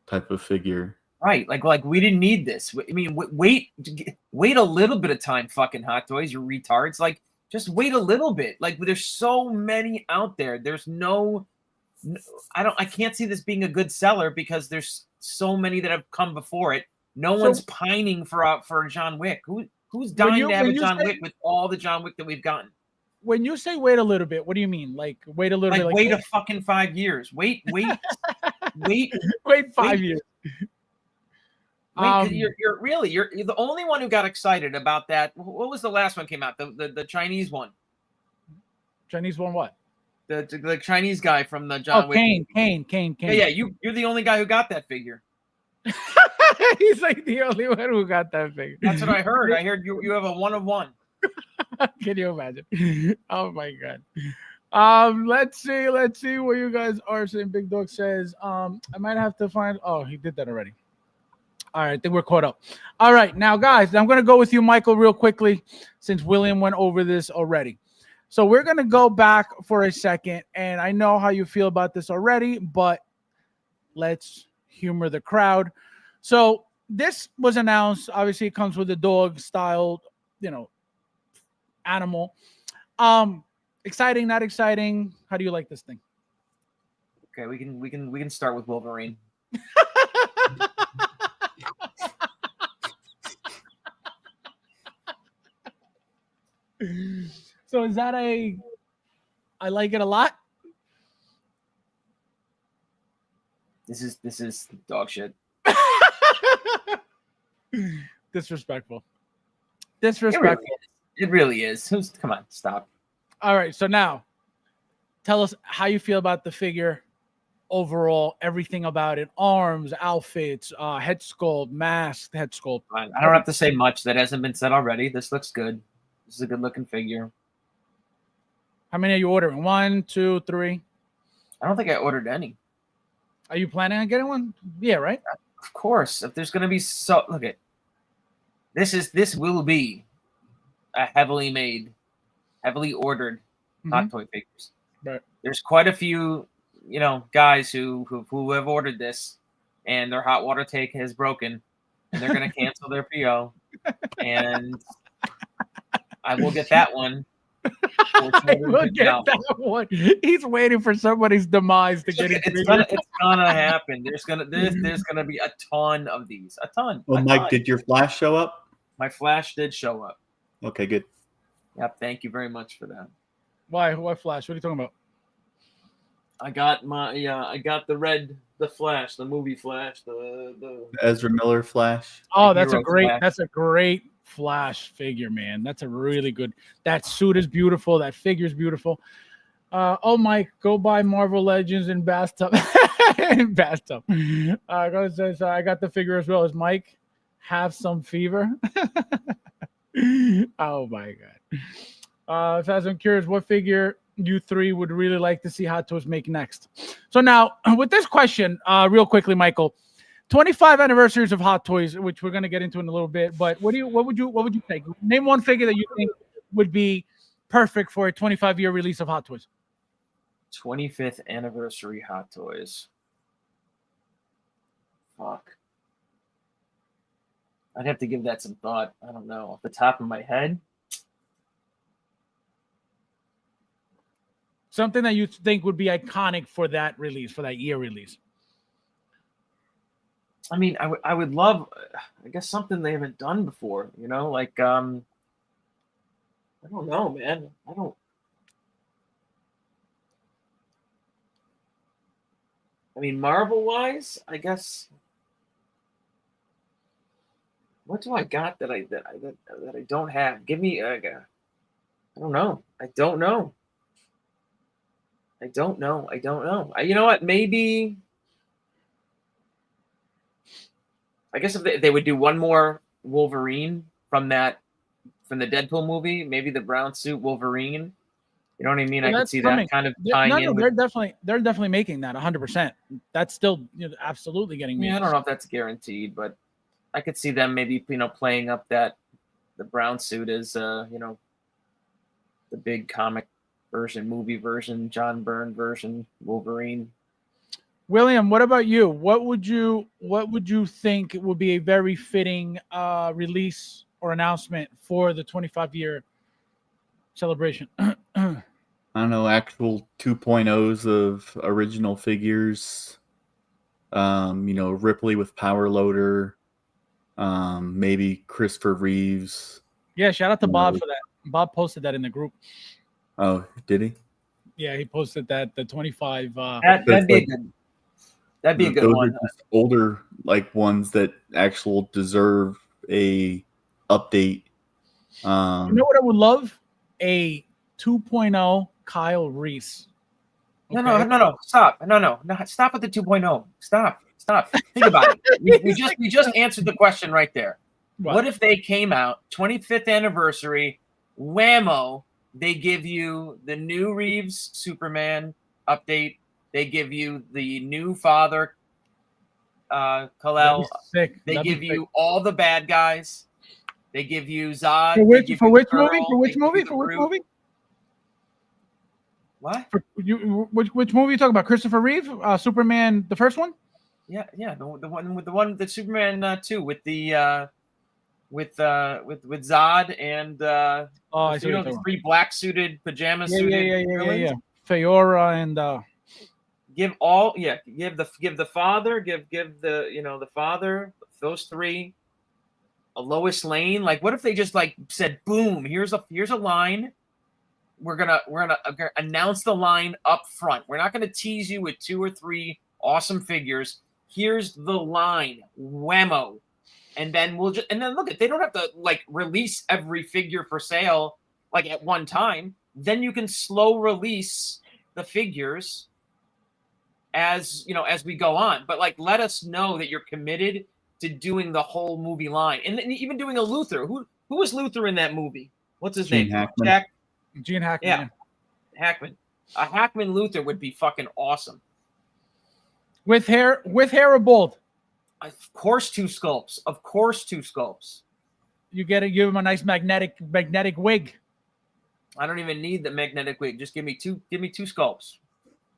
type of figure. Right, like we didn't need this. I mean, wait a little bit of time, fucking Hot Toys, you retards. Like, just wait a little bit. Like, there's so many out there. There's I can't see this being a good seller because there's so many that have come before it. No one's pining for a John Wick. Who's dying to have a John Wick with all the John Wick that we've gotten? When you say wait a little bit, what do you mean? Like wait a little bit? Like wait a fucking 5 years. Wait 5 years. You're the only one who got excited about that. What was the last one came out? The Chinese one. Chinese one what? The Chinese guy from the John Wick. Kane. Yeah, you're the only guy who got that figure. He's like the only one who got that figure. That's what I heard. I heard you have a 1 of 1. Can you imagine? Oh my god. Let's see what you guys are saying. Big Dog says, I might have to find. Oh, he did that already. All right, I think we're caught up. All right, now guys, I'm going to go with you, Michael, real quickly, since William went over this already. So we're going to go back for a second, and I know how you feel about this already, but let's humor the crowd. So this was announced. Obviously, it comes with a dog-styled, animal. Exciting, not exciting? How do you like this thing? Okay, we can start with Wolverine. So is that I like it a lot? This is dog shit. Disrespectful. Disrespectful. It really is. Come on, stop. All right, so now tell us how you feel about the figure overall, everything about it, arms, outfits, head sculpt, mask, head sculpt. I don't have to say much that hasn't been said already. This looks good. This is a good looking figure. How many are you ordering? 1, 2, 3? I don't think I ordered any. Are you planning on getting one? Yeah, right? Of course. If there's gonna be look at this will be a heavily made, heavily ordered Hot Toy figures. Right. There's quite a few, guys who have ordered this, and their hot water tank has broken, and they're gonna cancel their PO, and I will get that one. I will get that one. He's waiting for somebody's demise to get it. It's gonna happen. There's gonna be a ton of these. A ton. Well, Mike, did your flash show up? My flash did show up. Okay, good. Yep. Thank you very much for that. Why flash? What are you talking about? I got the Flash, the movie Flash, the Ezra Miller flash. Oh, that's a Flash. great Flash figure, man. That's a really good. That suit is beautiful. That figure is beautiful. Oh, Mike, go buy Marvel Legends in bathtub. In bathtub. I got the figure as well as Mike. Have some fever. Oh my god. So I'm curious, what figure you three would really like to see Hot Toys make next? So now, with this question, real quickly, Michael. 25 anniversaries of Hot Toys, which we're going to get into in a little bit. But what would you take? Name one figure that you think would be perfect for a 25-year release of Hot Toys. 25th anniversary Hot Toys. Fuck. I'd have to give that some thought. I don't know. Off the top of my head. Something that you think would be iconic for that release, for that year release. I mean, I would love, I guess, something they haven't done before, like, I don't know, man. I mean, Marvel-wise, I guess, what do I got that I don't have? Give me, I don't know. I don't know. You know what? Maybe... I guess if they would do one more Wolverine from the Deadpool movie, maybe the brown suit Wolverine. You know what I mean? Well, I could see that kind of tying in. They're definitely making that 100%. That's still absolutely getting made. Yeah, I don't know if that's guaranteed, but I could see them maybe playing up the brown suit as the big comic version, movie version, John Byrne version Wolverine. William, what about you? What would you think would be a very fitting release or announcement for the 25-year celebration? I don't know, actual 2.0s of original figures. Ripley with Power Loader. Maybe Christopher Reeves. Yeah, shout out to Bob for that. Bob posted that in the group. Oh, did he? Yeah, he posted that the 25. That'd be a good. That'd be a good one. Older ones that actual deserve a update. You know what I would love? A 2.0 Kyle Reese. Okay? No. Stop. No. Stop with the 2.0. Stop. Think about it. We just answered the question right there. What if they came out 25th anniversary, whammo? They give you the new Reeves Superman update. They give you the new father, Kal-El. They give you all the bad guys. They give you Zod. For which movie? What? Which movie are you talking about? Christopher Reeve, Superman, the first one? Yeah. The one with Superman 2 with the with Zod and I see what you're the talking 3 black suited pajama about. suited Yeah. villains. Feora and Give the father, give the father, those 3, a Lois Lane. Like, what if they just like said, boom, here's a line. We're gonna announce the line up front. We're not gonna tease you with 2 or 3 awesome figures. Here's the line, whammo. And then look at, they don't have to like release every figure for sale like at one time. Then you can slow release the figures as we go on. But like, let us know that you're committed to doing the whole movie line, and even doing a Luthor. Who was Luthor in that movie? What's his name? Hackman. Gene Hackman. Yeah, Hackman. A Hackman Luthor would be fucking awesome. With hair or bald? Of course, 2 sculpts. Of course, 2 sculpts. You give him a nice magnetic wig. I don't even need the magnetic wig. Just give me 2 sculpts.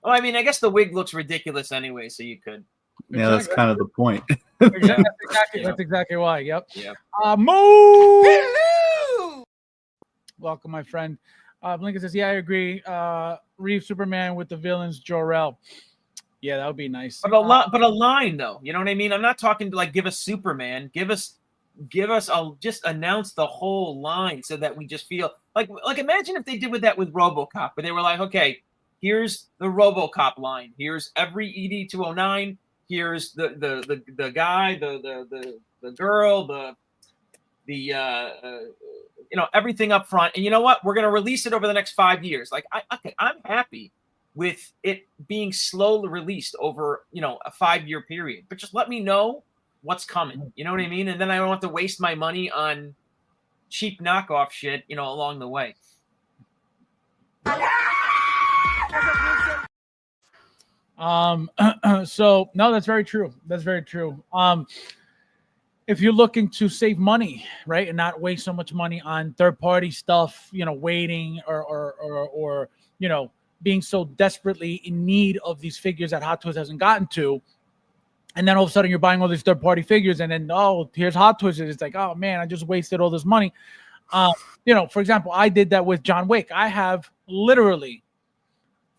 Oh, I mean, I guess the wig looks ridiculous anyway, so you could. Yeah, that's kind of the point. That's exactly why. Yep. Yeah. Move. Hello. Welcome, my friend. Blinken says, "Yeah, I agree. Reeve Superman with the villains, Jor-El. Yeah, that would be nice. But a line though. You know what I mean? I'm not talking to like give us Superman. Give us. I'll just announce the whole line so that we just feel like imagine if they did with RoboCop, where they were like, okay, here's the RoboCop line. Here's every ED-209. Here's the guy, the girl, everything up front. And you know what? We're gonna release it over the next 5 years. Like I'm happy with it being slowly released over a 5-year period. But just let me know what's coming. You know what I mean? And then I don't have to waste my money on cheap knockoff shit, along the way. So no, that's very true. That's very true. If you're looking to save money, right, and not waste so much money on third-party stuff, waiting or being so desperately in need of these figures that Hot Toys hasn't gotten to, and then all of a sudden you're buying all these third-party figures, and then here's Hot Toys, and it's like, oh man, I just wasted all this money. For example, I did that with John Wick. I have literally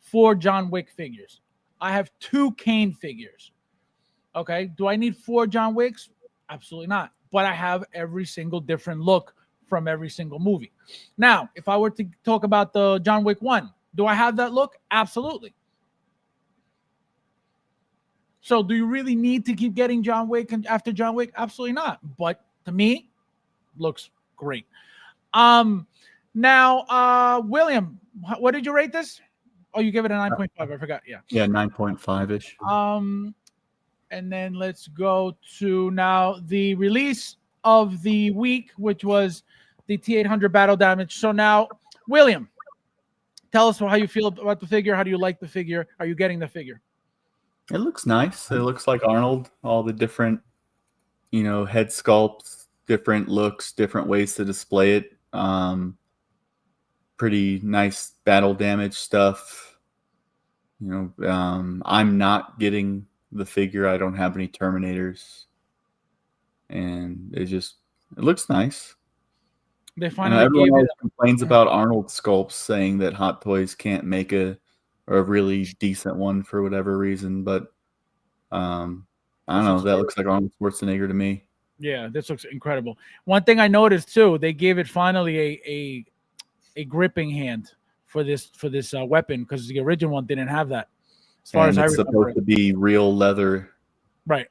4 John Wick figures. I have 2 Kane figures. Okay, do I need 4 John Wicks? Absolutely not. But I have every single different look from every single movie. Now, if I were to talk about the John Wick 1, do I have that look? Absolutely. So do you really need to keep getting John Wick after John Wick? Absolutely not. But to me, looks great. Now, William, what did you rate this? Oh, you gave it a 9.5. I forgot. Yeah. Yeah, 9.5-ish. And then let's go to now the release of the week, which was the T800 Battle Damage. So now, William, tell us how you feel about the figure. How do you like the figure? Are you getting the figure? It looks nice. It looks like Arnold. All the different, head sculpts, different looks, different ways to display it. Pretty nice battle damage stuff. I'm not getting the figure. I don't have any Terminators, and it looks nice. They finally everyone gave always complains about Arnold sculpts, saying that Hot Toys can't make a really decent one for whatever reason. But I don't know. That looks like Arnold Schwarzenegger to me. Yeah, this looks incredible. One thing I noticed too, they gave it finally a gripping hand for this weapon, because the original one didn't have that. As far as I remember, supposed to be real leather, right?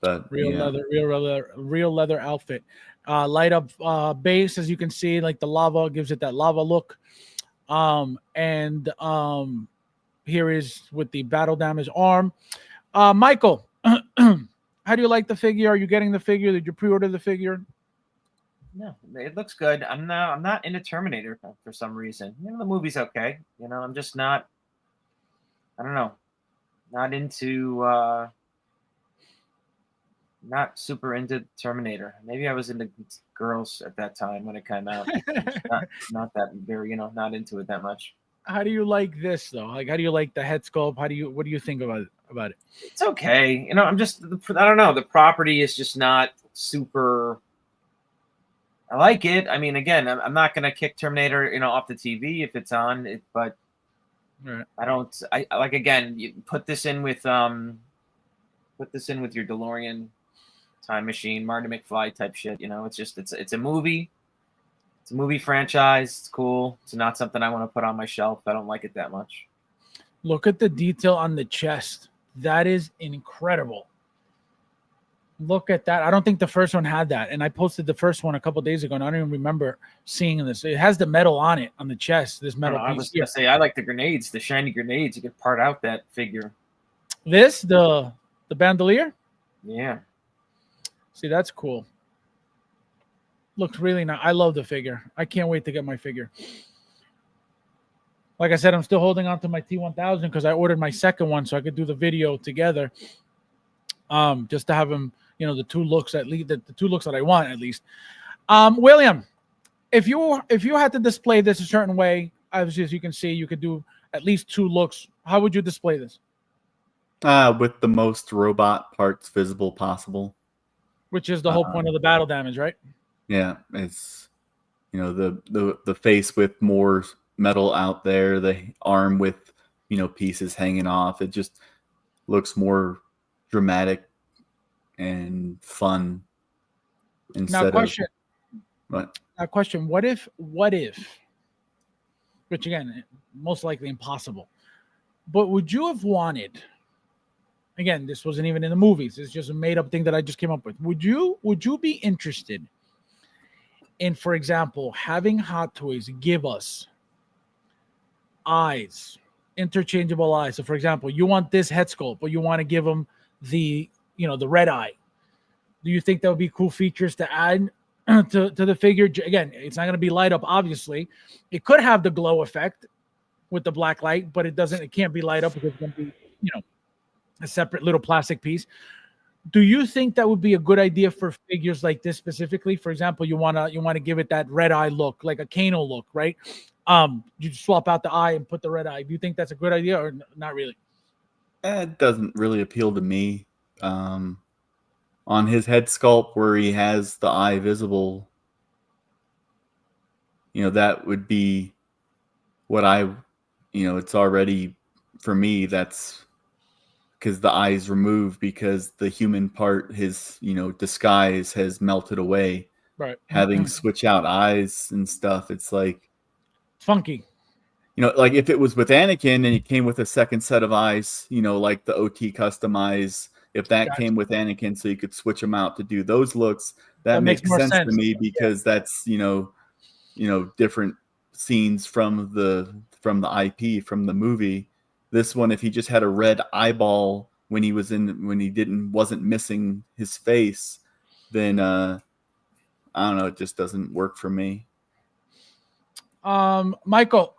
But real leather outfit. Light up base, as you can see, like the lava gives it that lava look. And here is with the battle damage arm. Michael, how do you like the figure? Are you getting the figure? Did you pre-order the figure? No, it looks good. I'm not into Terminator for some reason. The movie's okay. I'm just not. I don't know. Not into. Not super into Terminator. Maybe I was into girls at that time when it came out. not that very, not into it that much. How do you like this though? Like, how do you like the head sculpt? What do you think about it? It's okay. I'm just, I don't know. The property is just not super I like it. I mean, again, I'm not gonna kick Terminator, off the TV if it's on. But Right. I don't. I like, again. You put this in with your DeLorean time machine, Marty McFly type shit. It's a movie. It's a movie franchise. It's cool. It's not something I want to put on my shelf. I don't like it that much. Look at the detail on the chest. That is incredible. Look at that. I don't think the first one had that. And I posted the first one a couple days ago, and I don't even remember seeing this. It has the metal on it, on the chest, this metal I piece. was going to say, I like the grenades, the shiny grenades. You could part out that figure. This, the bandolier? Yeah. See, that's cool. Looks really nice. I love the figure. I can't wait to get my figure. Like I said, I'm still holding on to my T1000 because I ordered my second one so I could do the video together. Just to have them, the two looks at least, the two looks that I want at least. William, if you had to display this a certain way, obviously as you can see, you could do at least two looks. How would you display this? With the most robot parts visible possible. Which is the whole point of the battle damage, right? Yeah, it's the face with more metal out there, the arm with pieces hanging off. It just looks more dramatic and fun instead question. What? Now, question: What if? Which again, most likely impossible. But would you have wanted? Again, this wasn't even in the movies. It's just a made-up thing that I just came up with. Would you be interested in, for example, having Hot Toys give us eyes, interchangeable eyes? So, for example, you want this head sculpt, but you want to give them the red eye. Do you think that would be cool features to add to the figure? Again, it's not going to be light up, obviously. It could have the glow effect with the black light, but it can't be light up because it's going to be a separate little plastic piece. Do you think that would be a good idea for figures like this specifically? For example, you want to give it that red eye look, like a Kano look, right? You swap out the eye and put the red eye. Do you think that's a good idea or not really? It doesn't really appeal to me. On his head sculpt where he has the eye visible, that would be what it's already, for me, that's because the eye is removed because the human part, his, disguise has melted away. Right. Having switch out eyes and stuff, it's like funky. Like if it was with Anakin and he came with a second set of eyes, like the OT customize, if that came with Anakin so you could switch them out to do those looks, that makes sense to me because that's, different scenes from the IP, from the movie. This one, if he just had a red eyeball when he wasn't missing his face, then I don't know, it just doesn't work for me. Michael,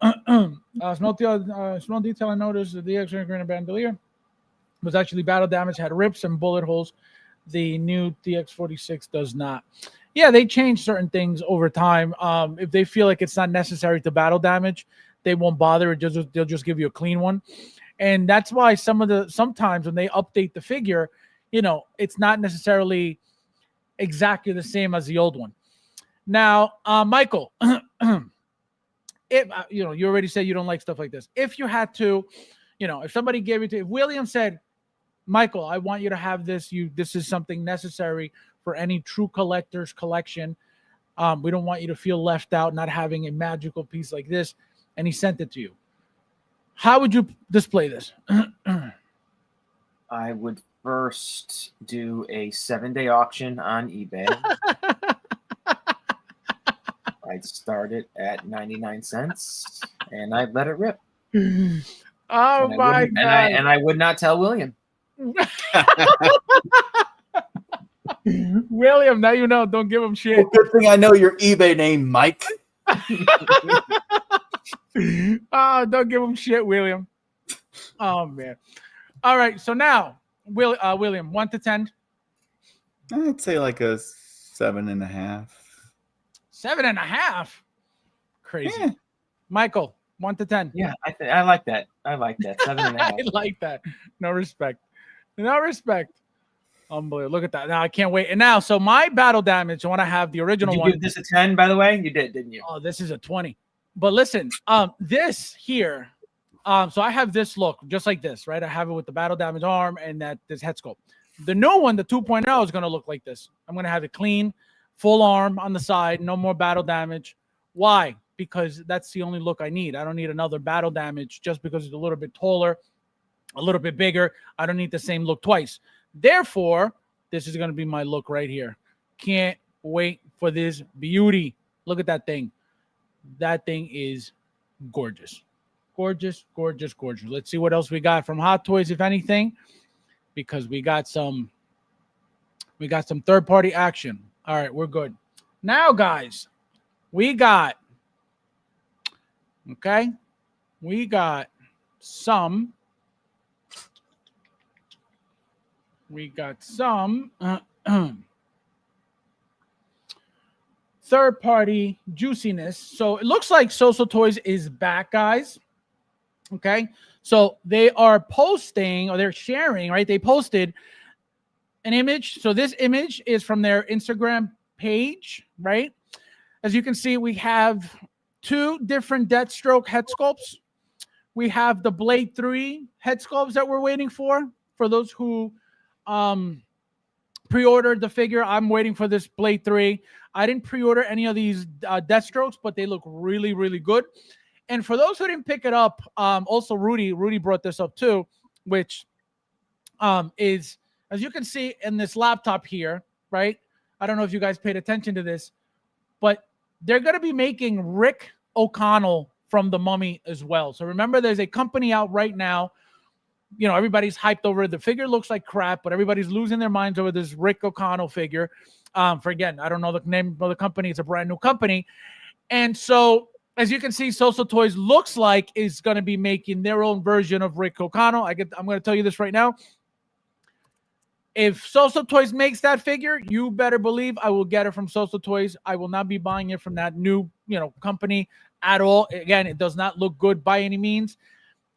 small detail I noticed that the X-Ray Granite Bandolier was actually battle damage, had rips and bullet holes. The new DX46 does not. Yeah, they change certain things over time. If they feel like it's not necessary to battle damage, they won't bother. They'll just give you a clean one. And that's why sometimes when they update the figure, it's not necessarily exactly the same as the old one. Now, Michael, if you already said you don't like stuff like this. If you had to, if somebody gave it to you, if William said, Michael, I want you to have this. This is something necessary for any true collector's collection. We don't want you to feel left out not having a magical piece like this. And he sent it to you. How would you display this? I would first do a 7-day auction on eBay. I'd start it at 99 cents and I'd let it rip. Oh my God. And I would not tell William. William, now you know. Don't give him shit. Well, good thing I know your eBay name, Mike. Don't give him shit, William. Oh man. All right. So now, William, 1 to 10. I'd say like a 7.5. 7.5. Crazy. Yeah. Michael, 1 to 10. Yeah, I like that. I like that. 7.5. I like that. No respect. No respect. Unbelievable. Look at that. Now I can't wait. And now, so my battle damage, I want to have the original Did you one. give this a 10, by the way? You did, didn't you? Oh, this is a 20. But listen, this here, so I have this look just like this, right? I have it with the battle damage arm and this head sculpt. The new one, the 2.0, is going to look like this. I'm going to have it clean, full arm on the side, no more battle damage. Why? Because that's the only look I need. I don't need another battle damage just because it's a little bit taller, a little bit bigger. I don't need the same look twice. Therefore, this is going to be my look right here. Can't wait for this beauty. Look at that thing. That thing is gorgeous. Gorgeous, gorgeous, gorgeous. Let's see what else we got from Hot Toys, if anything, because we got some third-party action. All right, we're good. Now, guys, we got some third-party juiciness. So it looks like Social Toys is back, guys. Okay, so they are posting, or they're sharing, right? They posted an image. So this image is from their Instagram page, right? As you can see, we have 2 different Deathstroke head sculpts. We have the Blade 3 head sculpts that we're waiting for those who pre-ordered the figure. I'm waiting for this Blade 3. I didn't pre-order any of these Deathstrokes, but they look really, really good. And for those who didn't pick it up, also Rudy brought this up too, which is, as you can see in this laptop here, right? I don't know if you guys paid attention to this, but they're going to be making Rick O'Connell from The Mummy as well. So remember, there's a company out right now. You know, everybody's hyped over it. The figure looks like crap, but everybody's losing their minds over this Rick O'Connell figure. Again, I don't know the name of the company. It's a brand new company. And so, as you can see, Social Toys looks like is going to be making their own version of Rick O'Connell. I'm going to tell you this right now. If Social Toys makes that figure, you better believe I will get it from Social Toys. I will not be buying it from that new, company at all. Again, it does not look good by any means.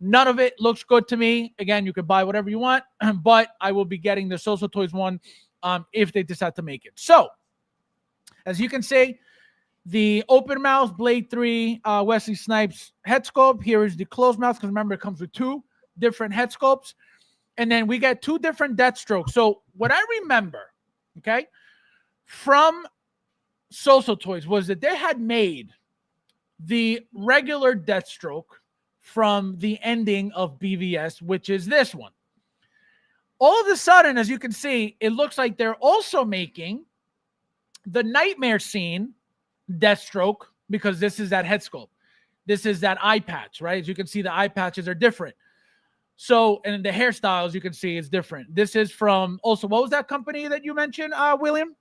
None of it looks good to me. Again, you can buy whatever you want, but I will be getting the Social Toys one if they decide to make it. So, as you can see, the open mouth Blade 3 Wesley Snipes head sculpt. Here is the closed mouth, because remember, it comes with 2 different head sculpts. And then we get 2 different Deathstrokes. So what I remember, okay, from Social Toys was that they had made the regular Deathstroke from the ending of BVS, which is this one. All of a sudden, as you can see, it looks like they're also making the Nightmare Scene Deathstroke, because this is that head sculpt. This is that eye patch, right? As you can see, the eye patches are different. So, and the hairstyles, you can see, is different. This is from, also, what was that company that you mentioned, William?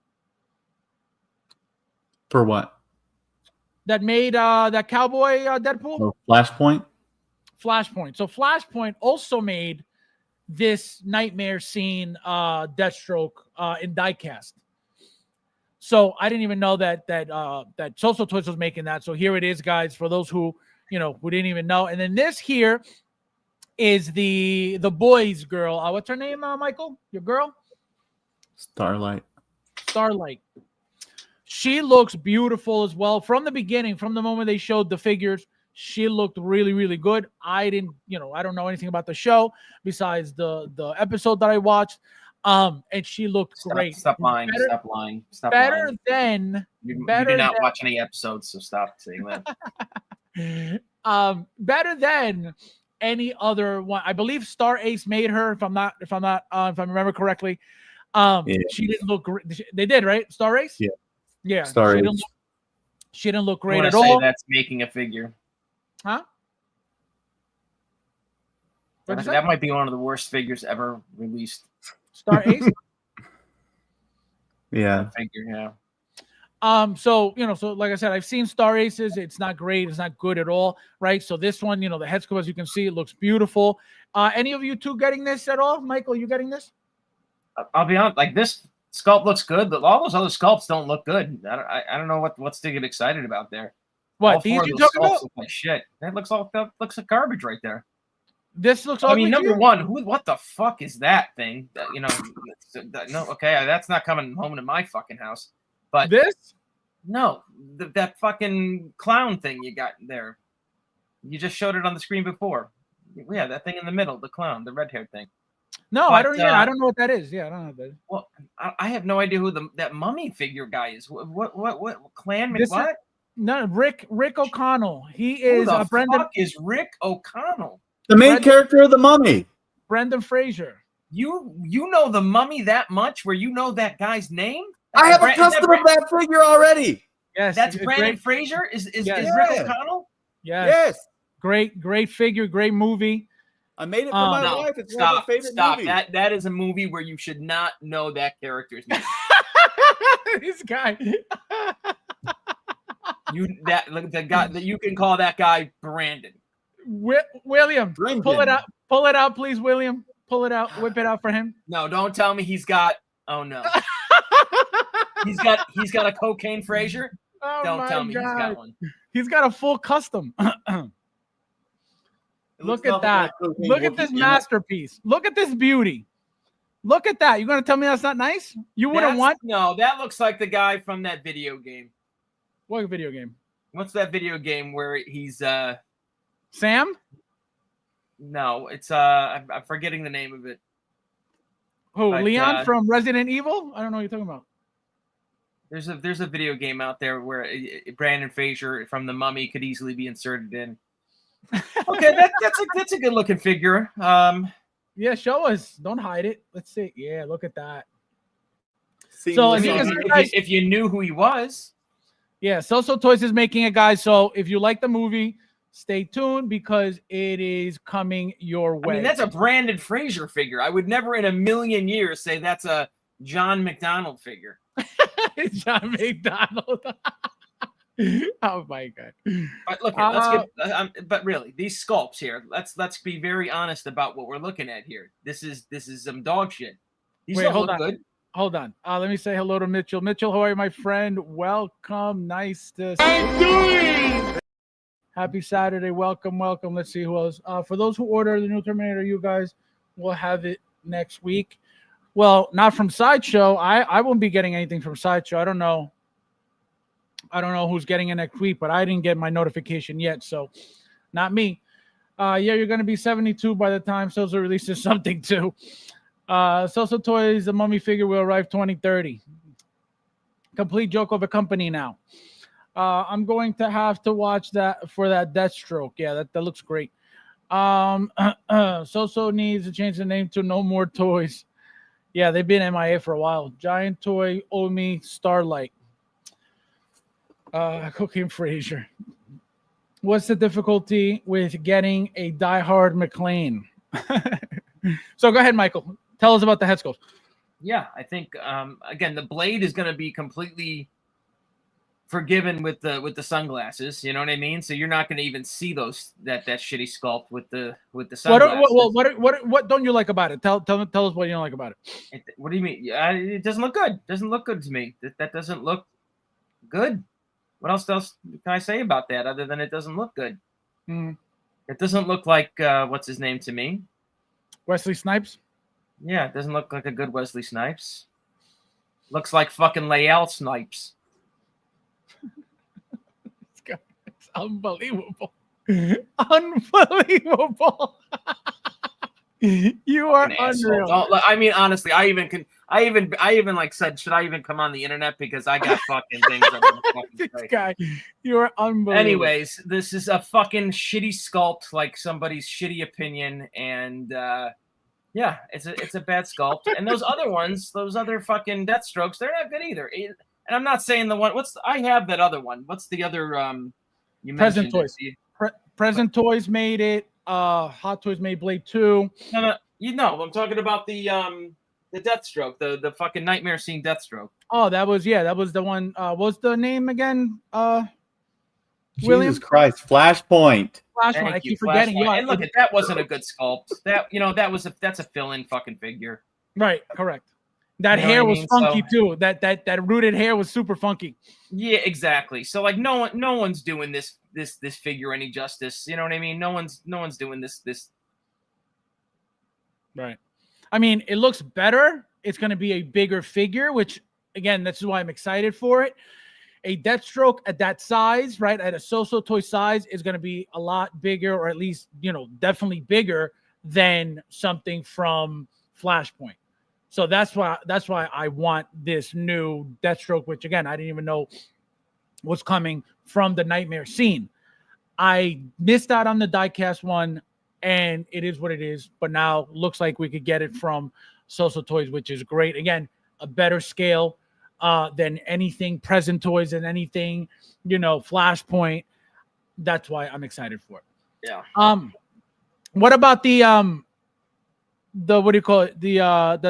For what? That made that cowboy Deadpool? Oh, Flashpoint? Flashpoint. So Flashpoint also made this Nightmare Scene Deathstroke in diecast. So I didn't even know that Social Toys was making that. So here it is, guys, for those who who didn't even know. And then this here is the boy's girl. What's her name, Michael? Your girl? Starlight. She looks beautiful as well. From the beginning, from the moment they showed the figures, she looked really, really good. I don't know anything about the show besides the episode that I watched. And she looked great. Stop lying. Stop lying. Better than you did not watch any episodes, so stop saying that. Better than any other one. I believe Star Ace made her, if I remember correctly. Yeah. She didn't look great. They did, right? Star Ace? Yeah. Star Ace. She didn't look great at all. That's making a figure. Huh? That might be one of the worst figures ever released. Star Ace? Yeah. Figure, yeah. So like I said, I've seen Star Aces. It's not great. It's not good at all, right? So this one, the head sculpt, as you can see, it looks beautiful. Any of you two getting this at all? Michael, you getting this? I'll be honest, like this sculpt looks good, but all those other sculpts don't look good. I don't know what's to get excited about there. What, all these four you of those talking about? look like shit. That looks like garbage right there. This looks. I mean, ugly to number you? one, what the fuck is that thing? No, okay, that's not coming home to my fucking house. But This. no, that fucking clown thing you got there. You just showed it on the screen before. Yeah, that thing in the middle, the clown, the red-haired thing. No, But, I don't. Yeah, I don't know what that is. Yeah, I don't know what that is. Well, I have no idea who that mummy figure guy is. What clan? This is- What? No, Rick O'Connell. He Who is the Brendan fuck is Rick O'Connell? The main Brendan- character of the Mummy. Brendan Fraser. You know the mummy that much where you know that guy's name? I have a Is custom of that figure already. Yes, That's it's Brandon great. Fraser? Is Yes. Rick Yeah. O'Connell? Yes. Yes. Great figure, great movie. I made it for Oh, my No, wife. It's one of her stop. favorite Stop. movies. That is a movie where you should not know that character's name. This guy. The guy that you can call that guy Brandon. William, Brendan. pull it out. Pull it out, please, William. Pull it out. Whip it out for him. No, don't tell me he's got. Oh no, he's got a cocaine Fraser. Oh Don't my tell me he's God. got one. He's got a full custom. It Look looks at nothing that. like cocaine Look at Wookiee this in it. masterpiece. Look at this beauty. Look at that. You're going to tell me that's not nice? You wouldn't want No, that looks like the guy from that video game. what video game? What's that video game where he's Sam? no, it's I'm forgetting the name of it. Who? But, Leon from Resident Evil? I don't know what you're talking about. There's a video game out there where Brandon Fraser from The Mummy could easily be inserted in. Okay, that's a good looking figure. Yeah, show us. Don't hide it. Let's see. Yeah, look at that. Seamless So, I as you mean, can on see, her. guys- if you knew who he was, Yeah, So Toys is making it, guys. So if you like the movie, stay tuned because it is coming your way. I mean, that's a Brandon Fraser figure. I would never in a million years say that's a John McDonald figure. John McDonald. Oh my God. But look, but really, these sculpts here. Let's be very honest about what we're looking at here. This is some dog shit. These Wait, don't hold look on. good. Hold on. Let me say hello to Mitchell. Mitchell, how are you, my friend? Welcome. Nice to see I'm doing. Happy Saturday. Welcome. Let's see who else. For those who order the new Terminator, you guys will have it next week. Well, not from Sideshow. I won't be getting anything from Sideshow. I don't know who's getting it next week, but I didn't get my notification yet, so not me. Yeah, you're going to be 72 by the time Sosa releases something too. Sosa Toys, the mummy figure will arrive 2030. Complete joke of a company now. I'm going to have to watch that for that Deathstroke. Yeah, that looks great. Soso needs to change the name to No More Toys. Yeah, they've been MIA for a while. Giant Toy, Omi, Starlight. Cooking Fraser. What's the difficulty with getting a diehard McLean? So go ahead, Michael. Tell us about the head sculpt. Yeah, I think again the blade is going to be completely forgiven with the sunglasses. You know what I mean? So you're not going to even see that shitty sculpt with the sunglasses. What don't you like about it? Tell us what you don't like about it. What do you mean? It doesn't look good. Doesn't look good to me. That doesn't look good. What else can I say about that other than it doesn't look good? It doesn't look like what's his name to me. Wesley Snipes. Yeah, it doesn't look like a good Wesley Snipes. Looks like fucking Lael Snipes. It's unbelievable. Unbelievable. You are unreal. I mean, honestly, I even like said, should I even come on the internet because I got fucking things. This guy, you are unbelievable. Anyways, this is a fucking shitty sculpt, like somebody's shitty opinion, and yeah, it's a bad sculpt. And those other ones, those other fucking Deathstrokes, they're not good either. And I'm not saying the one. I have that other one. What's the other? You Present mentioned Toys. Present Toys made it. Hot Toys made Blade 2. No, I'm talking about the Deathstroke, the fucking nightmare scene Deathstroke. Oh, that was the one. What's the name again? William? Jesus Christ, Flashpoint. Flashpoint. I keep forgetting. Flashpoint. And look, that wasn't a good sculpt. That's a fill-in fucking figure. Right, correct. That You know hair what I was mean? funky too. That rooted hair was super funky. Yeah, exactly. So like no one's doing this figure any justice. You know what I mean? No one's doing this Right. I mean, it looks better. It's going to be a bigger figure, which, again, this is why I'm excited for it. A Deathstroke at that size, right, at a So-So Toy size is going to be a lot bigger, or at least, definitely bigger than something from Flashpoint. So that's why I want this new Deathstroke, which, again, I didn't even know was coming from the Nightmare scene. I missed out on the diecast one, and it is what it is. But now looks like we could get it from So-So Toys, which is great. Again, a better scale than anything Present Toys and anything, Flashpoint. That's why I'm excited for it. Yeah. What about the what do you call it? The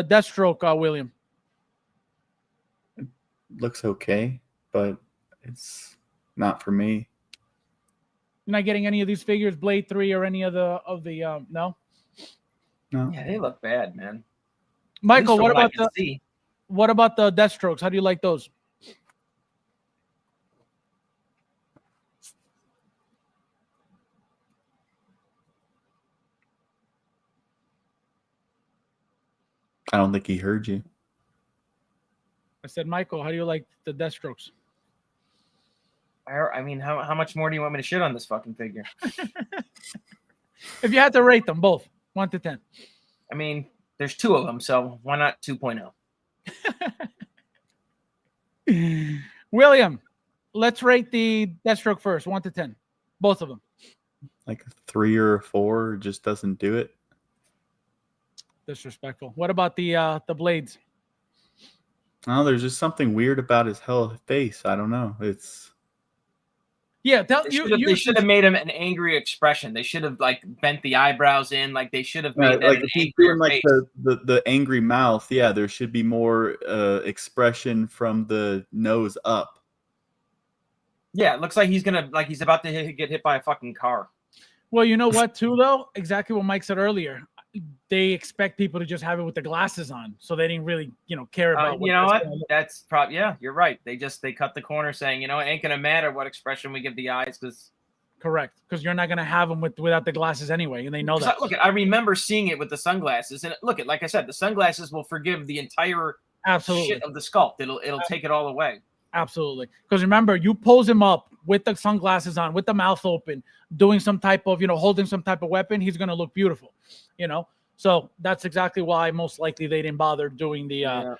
Deathstroke, William? Looks okay, but it's not for me. You're not getting any of these figures, Blade 3 or any of the no? No. Yeah, they look bad, man. Michael, At least from what about the Deathstrokes? How do you like those? I don't think he heard you. I said, Michael, how do you like the Deathstrokes? I mean, how much more do you want me to shit on this fucking figure? If you had to rate them both, 1 to 10. I mean, there's 2 of them, so why not 2.0? William, let's rate the Deathstroke first, 1 to 10. Both of them. Like a 3 or a 4 just doesn't do it. Disrespectful. What about the Blades? Oh, there's just something weird about his face. I don't know. It's Yeah, They should have made him an angry expression. They should have bent the eyebrows in. They should have made that like an if he's angry doing face. the angry mouth. Yeah, there should be more expression from the nose up. Yeah, it looks like he's about to get hit by a fucking car. Well, you know what, too, though? Exactly what Mike said earlier. They expect people to just have it with the glasses on, so they didn't really, care about. That's probably You're right. They cut the corner, saying, it ain't gonna matter what expression we give the eyes, because correct, because you're not gonna have them without the glasses anyway, and they know that. Look, I remember seeing it with the sunglasses, and look, like I said, the sunglasses will forgive the entire shit of the sculpt. It'll take it all away. Absolutely, because remember, you pose him up with the sunglasses on, with the mouth open, doing some type of, holding some type of weapon, he's gonna look beautiful, So that's exactly why most likely they didn't bother doing the,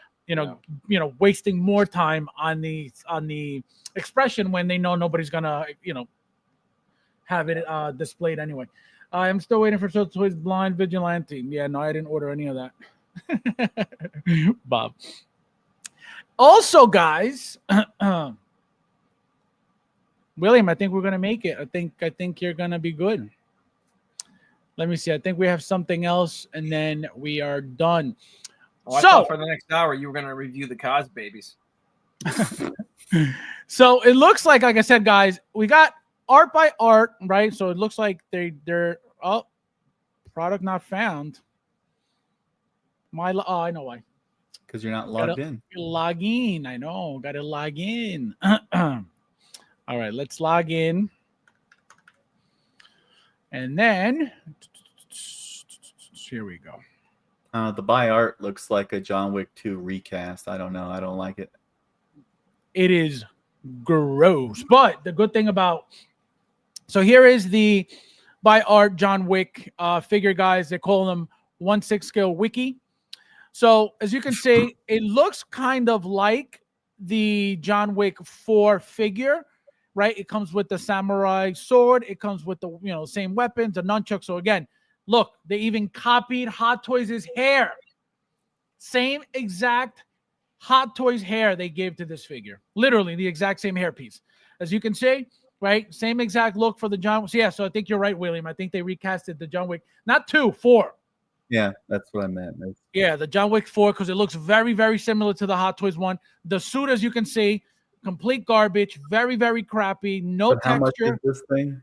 wasting more time on the expression when they know nobody's gonna, have it displayed anyway. I'm still waiting for Toys Blind Vigilante. Yeah, no, I didn't order any of that. Bob. Also, guys, William, I think we're gonna make it. I think you're gonna be good. Let me see. I think we have something else, and then we are done. Oh, I thought for the next hour you were gonna review the Cos babies. So it looks like I said, guys, we got art by art, right? So it looks like they're product not found. I know why. Because you're not logged in. Log in. I know. Got to log in. All right, let's log in. And then here we go. The by art looks like a John Wick 2 recast. I don't know. I don't like it. It is gross. But the good thing so here is the by art John Wick figure, guys. They call them 1/6 scale wiki. So as you can see, it looks kind of like the John Wick 4 figure, right? It comes with the samurai sword. It comes with the same weapons, the nunchuck. So again, look, they even copied Hot Toys' hair. Same exact Hot Toys hair they gave to this figure. Literally the exact same hairpiece. As you can see, right? Same exact look for the John Wick. So yeah, so I think you're right, William. I think they recasted the John Wick, not 2, 4. Yeah, that's what I meant. Yeah, the John Wick 4, because it looks very, very similar to the Hot Toys 1. The suit, as you can see, complete garbage, very, very crappy, no but how texture. much is this thing?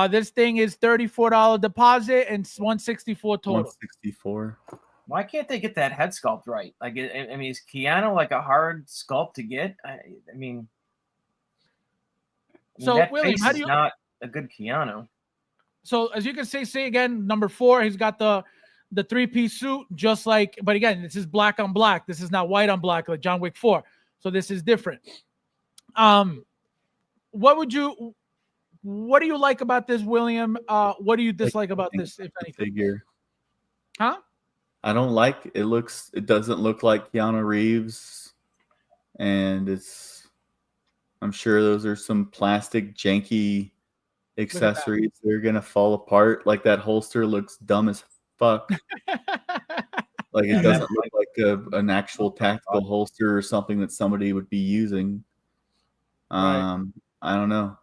This thing is $34 deposit and $164 total. 164. Why can't they get that head sculpt right? I mean, is Keanu like a hard sculpt to get? I mean, so that William, face how do you? Is not a good Keanu. So as you can see again, number 4, he's got the the 3-piece suit, just like, but again, this is black on black. This is not white on black like John Wick 4. So this is different. What do you like about this, William? What do you dislike about this, if anything? Figure. Huh? I don't like it. It doesn't look like Keanu Reeves, and I'm sure those are some plastic janky accessories. They're gonna fall apart. Like that holster looks dumb as fuck. Like it doesn't look like an actual tactical holster or something that somebody would be using. Right. I don't know.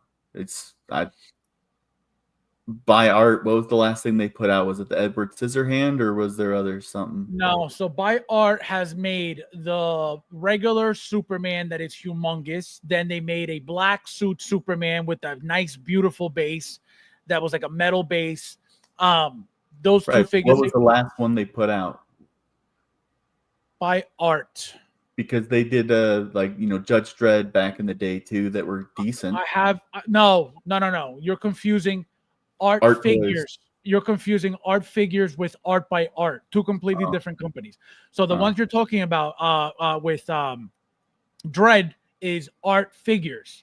By Art, what was the last thing they put out? Was it the Edward Scissorhand, or was there something? No, so By Art has made the regular Superman that is humongous. Then they made a black suit Superman with a nice, beautiful base that was like a metal base. Those two figures. What was the last one they put out? By Art. Because they did Judge Dredd back in the day too that were decent. I have no. You're confusing Art Figures. Toys. You're confusing Art Figures with Art by Art, two completely different companies. So the ones you're talking about with Dredd is Art Figures,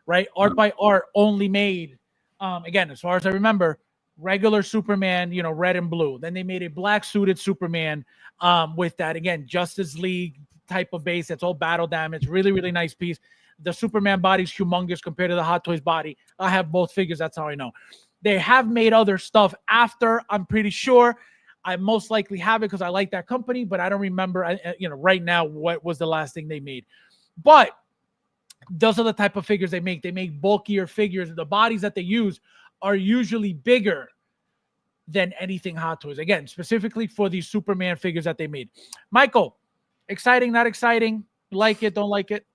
right? Art by Art only made again, as far as I remember, regular Superman, red and blue. Then they made a black suited Superman with that, again, Justice League type of base that's all battle damage. Really, really nice piece. The Superman body's humongous compared to the Hot Toys body. I have both figures. That's how I know. They have made other stuff after, I'm pretty sure. I most likely have it because I like that company, but I don't remember, right now what was the last thing they made. But those are the type of figures they make. They make bulkier figures. The bodies that they use are usually bigger than anything Hot Toys. Again, specifically for these Superman figures that they made. Michael, exciting, not exciting? Like it, don't like it?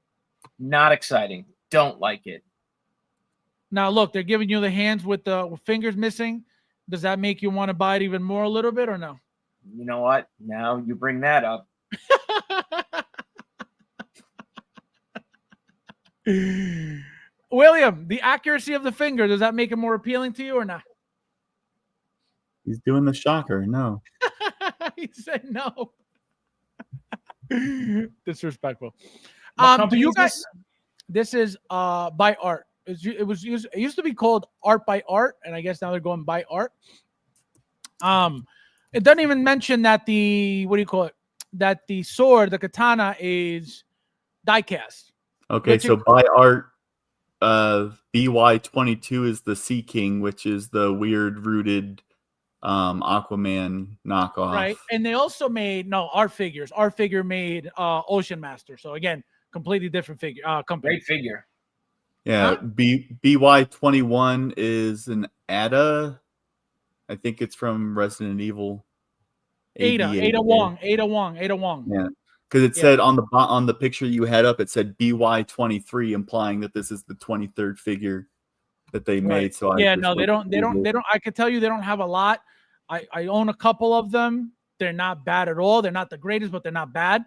Not exciting. Don't like it. Now, look, they're giving you the hands with the fingers missing. Does that make you want to buy it even more a little bit or no? You know what? Now you bring that up. William, the accuracy of the finger, does that make it more appealing to you or not? He's doing the shocker. No. He said no. Disrespectful. What Do you company is guys? This is By Art. It used to be called Art by Art, and I guess now they're going By Art. It doesn't even mention that that the sword, the katana, is die cast. Okay, so By Art, BY22 is the Sea King, which is the weird rooted Aquaman knockoff. Right, and they also made Art Figures. Art Figure made Ocean Master. So again, completely different figure company. Great figure. Yeah, BY21 is an Ada. I think it's from Resident Evil. Ada Wong. Yeah, because it said on the picture you had up, it said BY23, implying that this is the 23rd figure that they made. Right. So they don't. I can tell you they don't have a lot. I own a couple of them. They're not bad at all. They're not the greatest, but they're not bad.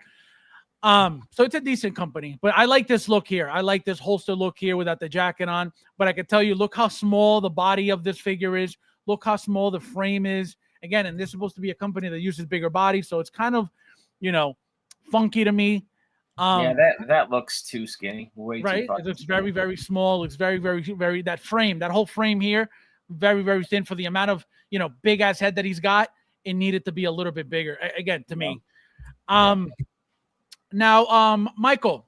So it's a decent company, but I like this look here. I like this holster look here without the jacket on, but I can tell you, look how small the body of this figure is. Look how small the frame is. Again, and this is supposed to be a company that uses bigger bodies. So it's kind of, funky to me. Yeah, that looks too skinny. Way right. Too It looks very, very small. It's very, very, very, that whole frame here, very, very thin for the amount of, big ass head that he's got. It needed to be a little bit bigger again to me. Now, Michael,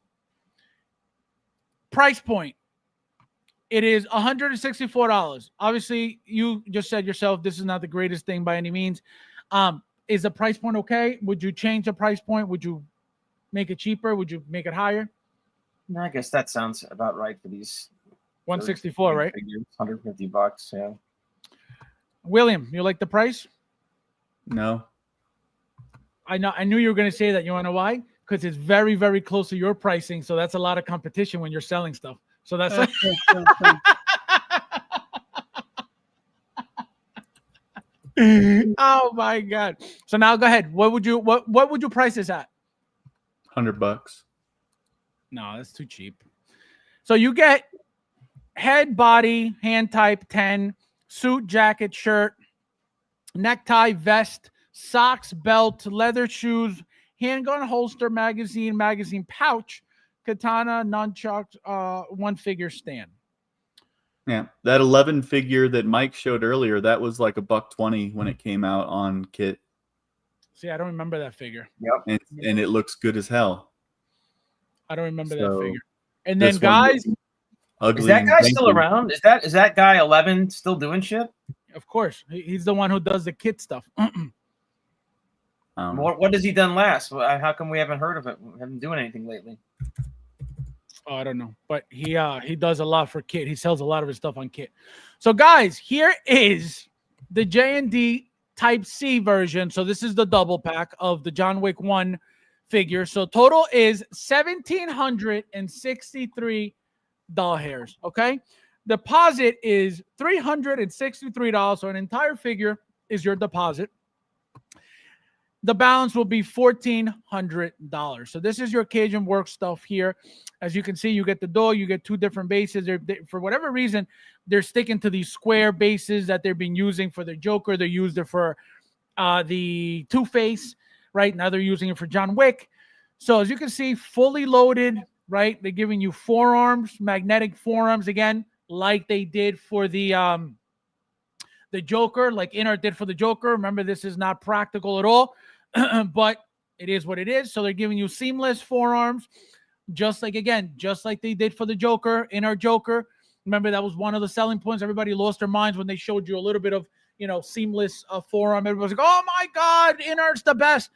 price point. It is $164. Obviously, you just said yourself, this is not the greatest thing by any means. Is the price point okay? Would you change the price point? Would you make it cheaper? Would you make it higher? No, I guess that sounds about right for these. 164, right? Figures, $150. Yeah. William, you like the price? No. I knew you were going to say that. You want to know why? Because it's very, very close to your pricing. So that's a lot of competition when you're selling stuff. So that's oh my God. So now go ahead. What would you price this at? $100. No, that's too cheap. So you get head, body, hand type 10, suit, jacket, shirt, necktie, vest, socks, belt, leather shoes, handgun, holster, magazine pouch, katana, nunchucks, one figure stand. Yeah, that 11 figure that Mike showed earlier, that was like $120 when it came out on kit. See, I don't remember that figure. Yep. And it looks good as hell. I don't remember that So, figure. And then, this one guys, ugly Is that and guy still janky. around? Is that guy 11 still doing shit? of course, he's the one who does the kit stuff. What has he done last? How come we haven't heard of it? We haven't doing anything lately. Oh, I don't know, but he does a lot for kit. He sells a lot of his stuff on kit. So, guys, here is the J&D Type C version. So this is the double pack of the John Wick 1 figure. So total is 1,763 doll hairs. Okay, deposit is $363. So an entire figure is your deposit. The balance will be $1,400. So this is your Cajun work stuff here. As you can see, you get the doll, you get two different bases. For whatever reason, they're sticking to these square bases that they've been using for the Joker. They used it for the Two-Face, right? Now they're using it for John Wick. So as you can see, fully loaded, right? They're giving you forearms, magnetic forearms again, like they did for the Joker, like Inart did for the Joker. Remember, this is not practical at all, but it is what it is. So they're giving you seamless forearms, just like they did for the Joker, Inart Joker. Remember, that was one of the selling points. Everybody lost their minds when they showed you a little bit of, seamless forearm. Everybody was like, oh my God, Inart's the best.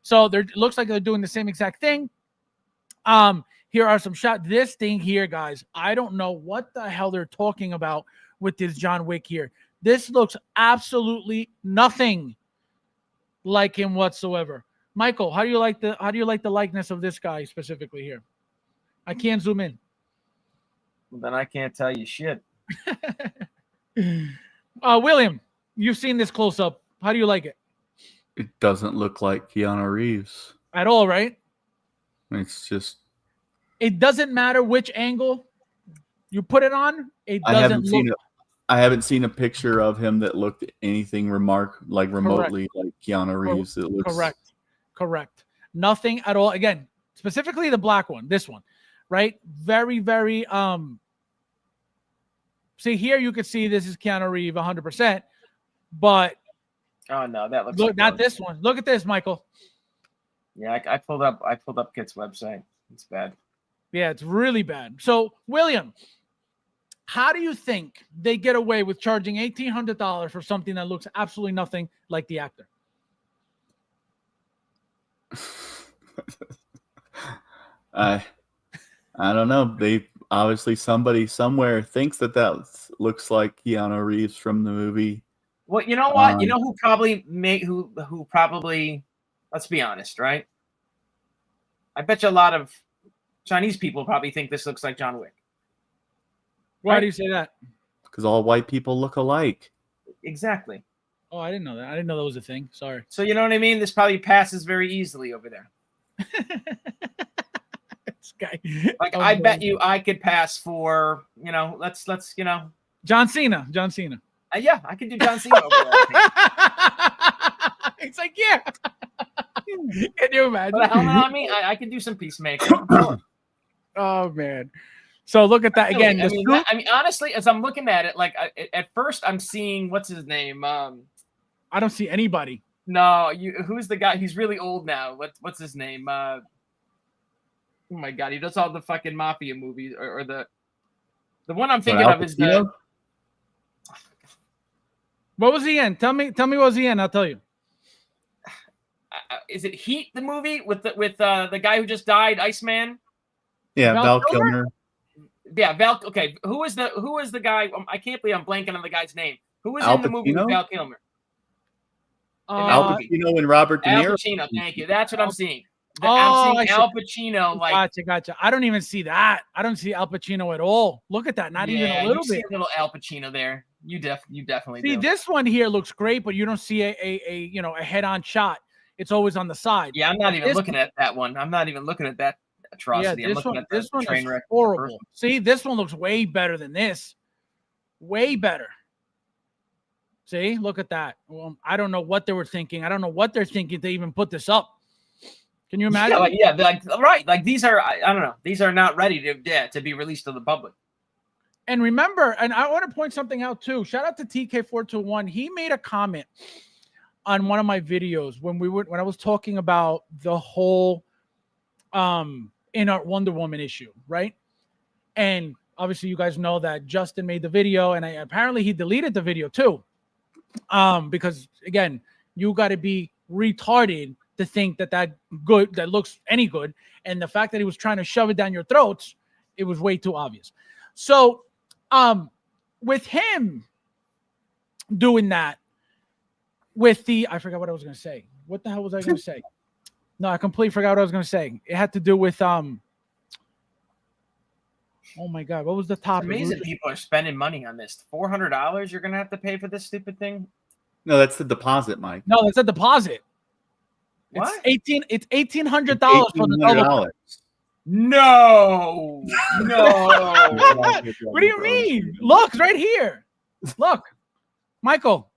So it looks like they're doing the same exact thing. Here are some shots. This thing here, guys, I don't know what the hell they're talking about with this John Wick here. This looks absolutely nothing like him whatsoever. Michael, how do you like the likeness of this guy specifically here? I can't zoom in. Well, then I can't tell you shit. William, you've seen this close up. How do you like it? It doesn't look like Keanu Reeves. At all, right? It's just. It doesn't matter which angle you put it on. It doesn't look. I haven't seen a picture of him that looked anything remotely like Keanu Reeves. It looks correct. Nothing at all. Again, specifically the black one, this one, right? Very, very. See here, you can see this is Keanu Reeves 100%, but oh no, that looks look not this one. Look at this, Michael. Yeah, I pulled up Kit's website. It's bad. Yeah, it's really bad. So, William, how do you think they get away with charging $1,800 for something that looks absolutely nothing like the actor? I don't know. They obviously somebody somewhere thinks that looks like Keanu Reeves from the movie. Well, you know what? You know who probably who probably, let's be honest, right? I bet you a lot of Chinese people probably think this looks like John Wick. Why do you say that? Because all white people look alike. Exactly. Oh, I didn't know that. I didn't know that was a thing. Sorry. So you know what I mean? This probably passes very easily over there. This guy. Like I bet you I could pass for, let's John Cena. Yeah, I could do John Cena over there. It's like, yeah. Can you imagine? But I could do some Peacemaker. Sure. Oh man. So look at that again. I mean, honestly, as I'm looking at it, like at first I'm seeing what's his name. I don't see anybody. No, who's the guy? He's really old now. What's his name? Oh my God, he does all the fucking mafia movies, or the one I'm thinking of is the. What was he in? Tell me what was he in? I'll tell you. Is it Heat, the movie with the guy who just died, Iceman? Yeah, Val Kilmer. Yeah, Val. Okay, who is the guy? I can't believe I'm blanking on the guy's name. Who was Al in the movie with Pacino? Val Kilmer? Al Pacino and Robert De Niro. Al Pacino. Thank you. That's what I'm seeing. I'm seeing Al Pacino. Like, gotcha. I don't even see that. I don't see Al Pacino at all. Look at that. Not even a little bit. See a little Al Pacino there. You definitely see do. This one here looks great, but you don't see a head-on shot. It's always on the side. Yeah, I'm not even looking at that one. I'm not even looking at that atrocity. Yeah, I'm looking at this one train is wreck. horrible. See, this one looks way better than this. Way better. See, look at that. Well, I don't know what they were thinking. I don't know what they're thinking to even put this up. Can you imagine? Right. Like these are, I don't know. These are not ready to be released to the public. And remember, and I want to point something out too. Shout out to TK421. He made a comment on one of my videos when I was talking about the whole Inart Wonder Woman issue, right? And obviously, you guys know that Justin made the video, and apparently he deleted the video too. Because again, you got to be retarded to think that looks any good, and the fact that he was trying to shove it down your throats, it was way too obvious. So, with him doing that, with I forgot what I was going to say. What the hell was I going to say? No, I completely forgot what I was going to say. It had to do with oh my God, what was the topic? It's amazing people are spending money on this. $400 you're going to have to pay for this stupid thing? No, that's the deposit, Mike. No, that's a deposit. What? It's $1,800 for the double. No. What do you mean? Look, it's right here. Look. Michael,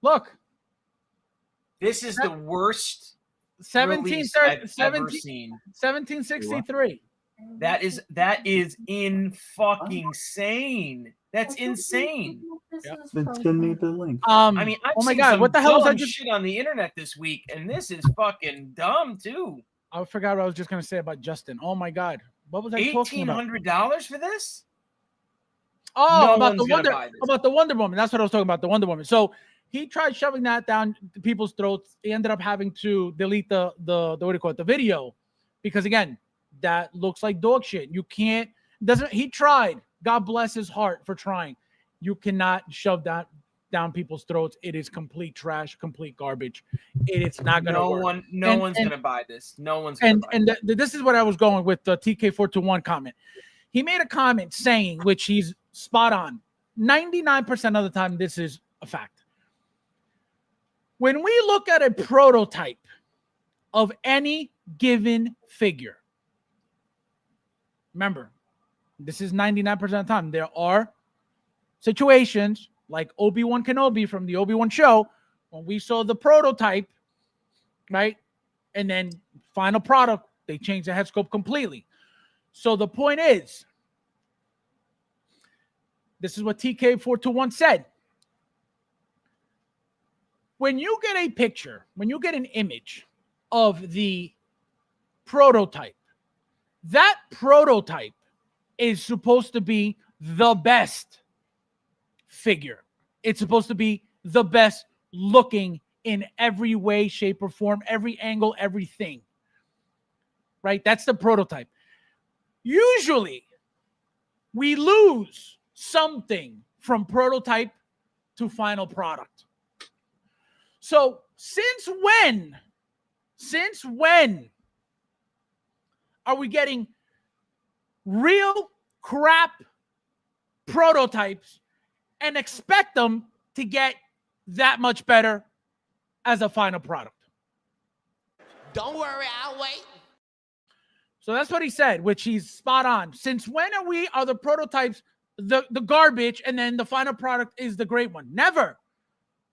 look. This is the worst release I've ever seen. 1763. That is fucking insane. That's insane. Then send me the link. I mean, I've oh my seen God, some what the hell was I dumb just shit on the internet this week, and this is fucking dumb too. I forgot what I was just gonna say about Justin. Oh my God, what was I talking about? $1,800 for this? Oh, No about one's gonna buy this. the Wonder Woman. That's what I was talking about. The Wonder Woman. So he tried shoving that down people's throats. He ended up having to delete the what do you call it, the video, because again, that looks like dog shit. You can't. He tried. God bless his heart for trying. You cannot shove that down people's throats. It is complete trash, complete garbage. It's not gonna work. No one's gonna buy this. No one's gonna buy it. And this is what I was going with the TK421 comment. He made a comment saying, which he's spot on. 99% of the time, this is a fact. When we look at a prototype of any given figure, remember, this is 99% of the time. There are situations like Obi-Wan Kenobi from the Obi-Wan show, when we saw the prototype, right? And then final product, they changed the head sculpt completely. So the point is, this is what TK421 said. When you get a picture, when you get an image of the prototype, that prototype is supposed to be the best figure. It's supposed to be the best looking in every way, shape, or form, every angle, everything. Right? That's the prototype. Usually, we lose something from prototype to final product. So, since when are we getting real crap prototypes and expect them to get that much better as a final product? Don't worry, I'll wait. So that's what he said, which he's spot on. Since when are the prototypes the garbage and then the final product is the great one? Never.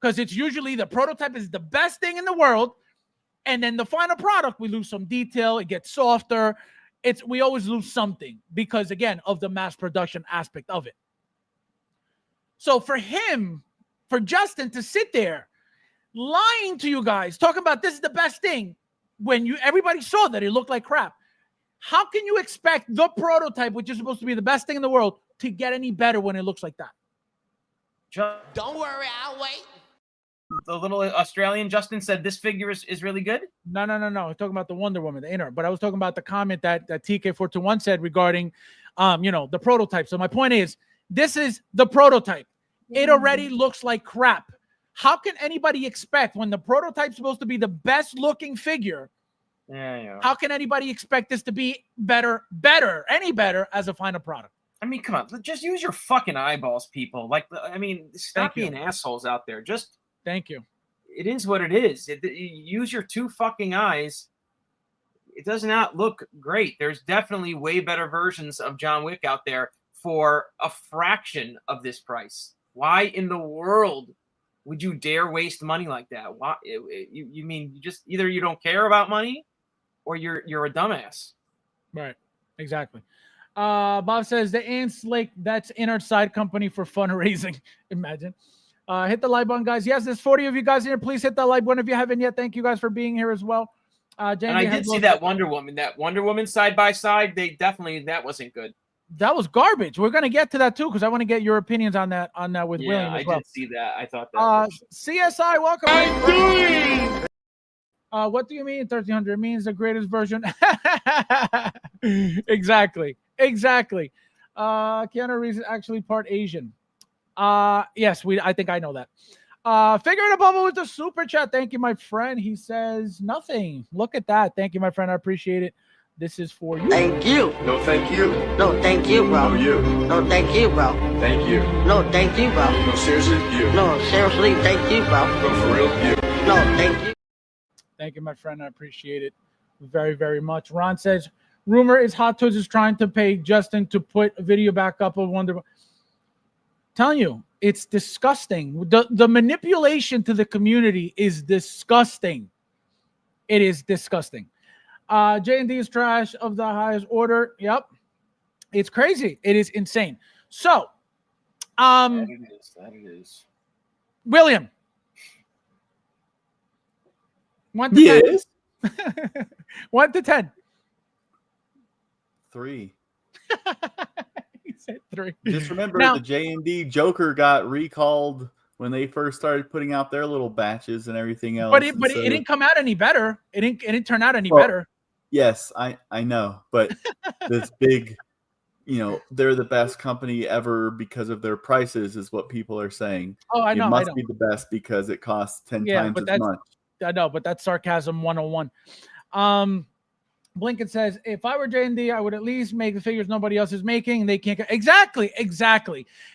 Because it's usually the prototype is the best thing in the world, and then the final product, we lose some detail, it gets softer. We always lose something because, again, of the mass production aspect of it. So for Justin to sit there lying to you guys, talking about this is the best thing, when everybody saw that it looked like crap, how can you expect the prototype, which is supposed to be the best thing in the world, to get any better when it looks like that? Don't worry, I'll wait. The little Australian Justin said this figure is really good? No. I'm talking about the Wonder Woman, the Inart. But I was talking about the comment that TK421 said regarding, the prototype. So my point is, this is the prototype. It already looks like crap. How can anybody expect, when the prototype's supposed to be the best looking figure, how can anybody expect this to be any better as a final product? I mean, come on, just use your fucking eyeballs, people. Like, I mean, stop being assholes out there. Just thank you. It is what it is. Use your two fucking eyes. It does not look great. There's definitely way better versions of John Wick out there for a fraction of this price. Why in the world would you dare waste money like that? Why? You mean you just either you don't care about money, or you're a dumbass. Right. Exactly. Bob says the Ants Lake, that's Inart side company for fundraising. Imagine. Hit the like button, guys. Yes, there's 40 of you guys here. Please hit the like button if you haven't yet. Thank you guys for being here as well. And I did see that Wonder Woman side by side. That wasn't good. That was garbage. We're gonna get to that too because I want to get your opinions on that with William as well. I did see that. I thought that. CSI, welcome. I'm doing. What do you mean 1300? It means the greatest version. Exactly. Keanu Reeves is actually part Asian. Yes, I think I know that. Figure in a bubble with the super chat. Thank you, my friend. He says nothing. Look at that. Thank you, my friend. I appreciate it. This is for you. Thank you. No, thank you. No, thank you, bro. No, you. No, thank you, bro. Thank you. No, thank you, bro. No, seriously, you. No, seriously, thank you, bro. No, for real, you. No, thank you. Thank you, my friend. I appreciate it very, very much. Ron says, rumor is Hot Toys is trying to pay Justin to put a video back up of Wonder Woman. Telling you, it's disgusting. The manipulation to the community is disgusting. It is disgusting. J&D is trash of the highest order. Yep. It's crazy. It is insane. So, That it is. William. 1 to 10. 1 to 10. 3. He said 3. Just remember Now- the J&D Joker got recalled when they first started putting out their little batches and everything else. But it didn't come out any better. It didn't turn out any Well, better. Yes, I know, but this big, they're the best company ever because of their prices, is what people are saying. Oh, I know. It must be the best because it costs 10 times as much. I know, but that's sarcasm 101. Blinken says, if I were J&D, I would at least make the figures nobody else is making. They can't. Exactly.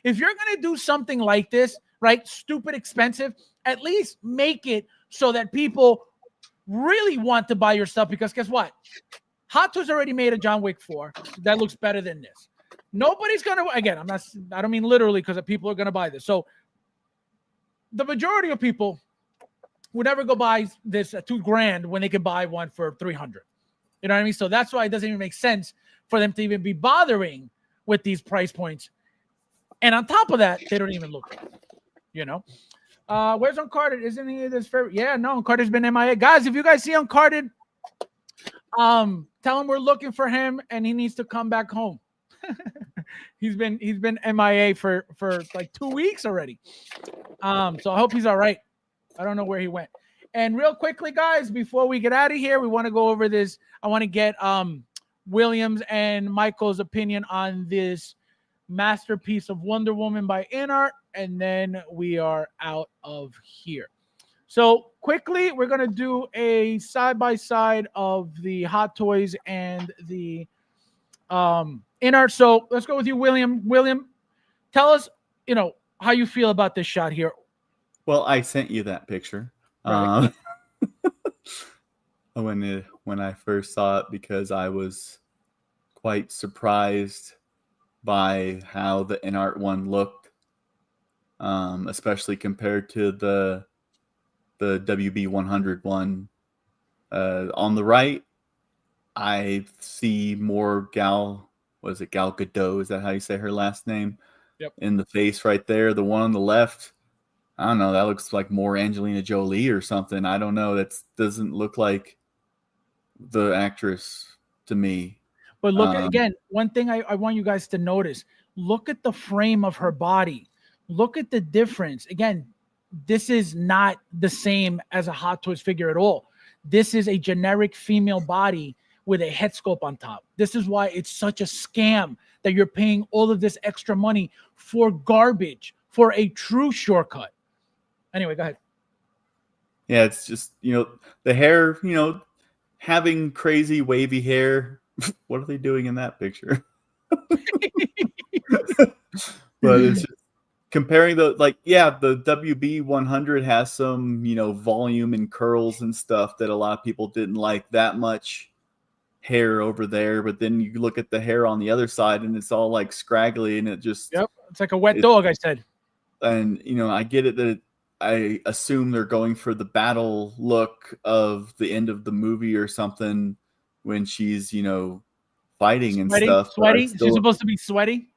If you're going to do something like this, right, stupid expensive, at least make it so that people really want to buy your stuff, because guess what? Hot Toys already made a John Wick 4 that looks better than this. Nobody's going to, again, I don't mean literally, because people are going to buy this. So the majority of people would never go buy this at $2,000 when they could buy one for $300. You know what I mean? So that's why it doesn't even make sense for them to even be bothering with these price points. And on top of that, they don't even look good, Where's Uncarded? Isn't he this favorite? Yeah, no, Uncarded's been MIA. Guys, if you guys see Uncarded, tell him we're looking for him and he needs to come back home. He's been MIA for like 2 weeks already. So I hope he's all right. I don't know where he went. And real quickly, guys, before we get out of here, we want to go over this. I want to get Williams and Michael's opinion on this masterpiece of Wonder Woman by Inart, and then we are out of here. So quickly, we're going to do a side-by-side of the Hot Toys and the Inart. So let's go with you, William. William, tell us, how you feel about this shot here. Well, I sent you that picture. Right. When I first saw it, because I was quite surprised by how the Inart one looked, especially compared to the WB 100 one. On the right, I see more Gal Gadot? Is that how you say her last name? Yep. In the face right there. The one on the left, I don't know. That looks like more Angelina Jolie or something. I don't know. That doesn't look like the actress to me. But look, again, one thing I want you guys to notice, look at the frame of her body. Look at the difference. Again, this is not the same as a Hot Toys figure at all. This is a generic female body with a head sculpt on top. This is why it's such a scam that you're paying all of this extra money for garbage, for a true shortcut. Anyway, go ahead. Yeah, it's just, the hair, having crazy wavy hair. What are they doing in that picture? But it's just comparing the WB 100 has some, volume and curls and stuff that a lot of people didn't like that much hair over there. But then you look at the hair on the other side and it's all like scraggly and it just. Yep. It's like a wet dog, I said. And I get it that I assume they're going for the battle look of the end of the movie or something when she's fighting and stuff. Sweaty. She's supposed to be sweaty.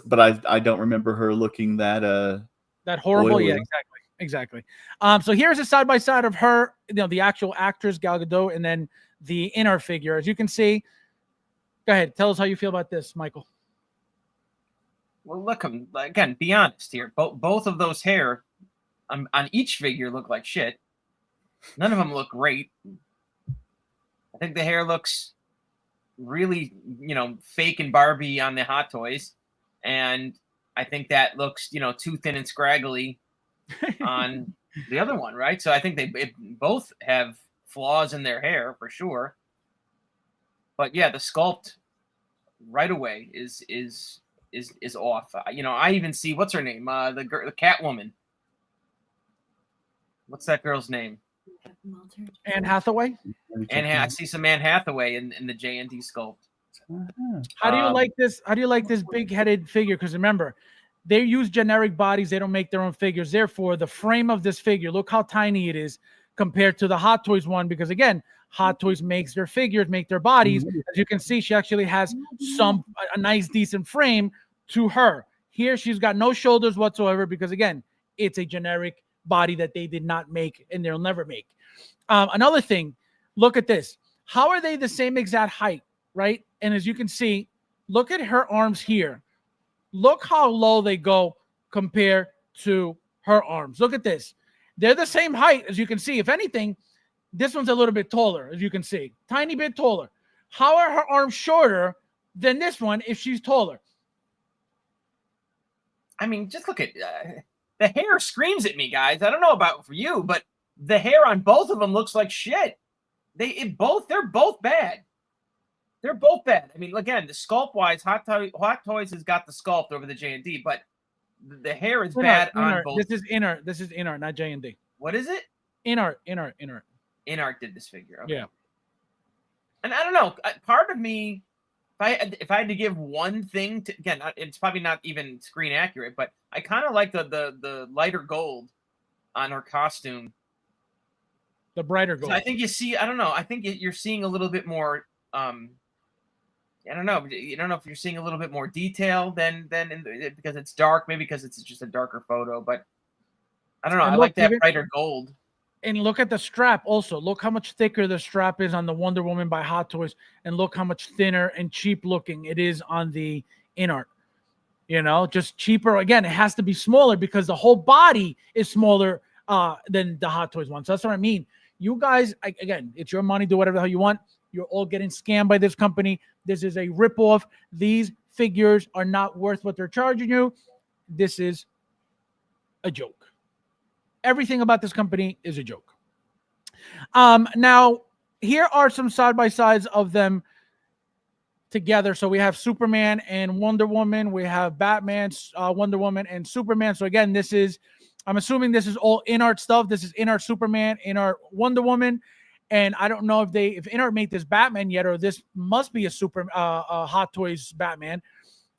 But I don't remember her looking that horrible. oily. Yeah, exactly. So here's a side by side of her, the actual actress Gal Gadot, and then the Inart figure. As you can see, go ahead, tell us how you feel about this, Michael. Well, look, again, be honest here. Both of those hair on each figure look like shit. None of them look great. I think the hair looks really, fake and Barbie on the Hot Toys. And I think that looks, too thin and scraggly on the other one, right? So I think they both have flaws in their hair for sure. But yeah, the sculpt right away is off. I even see, what's her name? The Catwoman. What's that girl's name? Anne Hathaway. I see some Anne Hathaway in the J&D sculpt. How do you like this? How do you like this big-headed figure? Because remember, they use generic bodies. They don't make their own figures. Therefore, the frame of this figure, look how tiny it is compared to the Hot Toys one. Because again, Hot Toys makes their figures, make their bodies. As you can see, she actually has a nice, decent frame to her. Here, she's got no shoulders whatsoever because again, it's a generic body that they did not make and they'll never make. Another thing, look at this. How are they the same exact height, right? And as you can see, look at her arms here. Look how low they go compared to her arms. Look at this. They're the same height, as you can see. If anything, this one's a little bit taller, as you can see. Tiny bit taller. How are her arms shorter than this one if she's taller? I mean, just look at the hair screams at me, guys. I don't know about for you, but the hair on both of them looks like shit. They're both bad. They're both bad. I mean, again, the sculpt wise, Hot Toys has got the sculpt over the J&D, but the hair is bad on both. This is Inart, not J&D. What is it? Inart. Inart did this figure. Okay. Yeah. And I don't know. Part of me, if I had to give one thing to, again, it's probably not even screen accurate, but I kind of like the lighter gold on her costume. The brighter gold. So I think you see. I don't know. I think you're seeing a little bit more. I don't know. You don't know if you're seeing a little bit more detail than because it's dark, maybe because it's just a darker photo. But I don't know. I like that brighter gold. And look at the strap also. Look how much thicker the strap is on the Wonder Woman by Hot Toys, and look how much thinner and cheap looking it is on the Inart. Just cheaper. Again, it has to be smaller because the whole body is smaller than the Hot Toys one. So that's what I mean. You guys, again, it's your money. Do whatever the hell you want. You're all getting scammed by this company. This is a ripoff. These figures are not worth what they're charging you. This is a joke. Everything about this company is a joke. Now, here are some side-by-sides of them together. So we have Superman and Wonder Woman. We have Batman, Wonder Woman, and Superman. So again, I'm assuming this is all Inart stuff. This is Inart Superman, Inart Wonder Woman. And I don't know if Inart made this Batman yet, or this must be a Hot Toys Batman.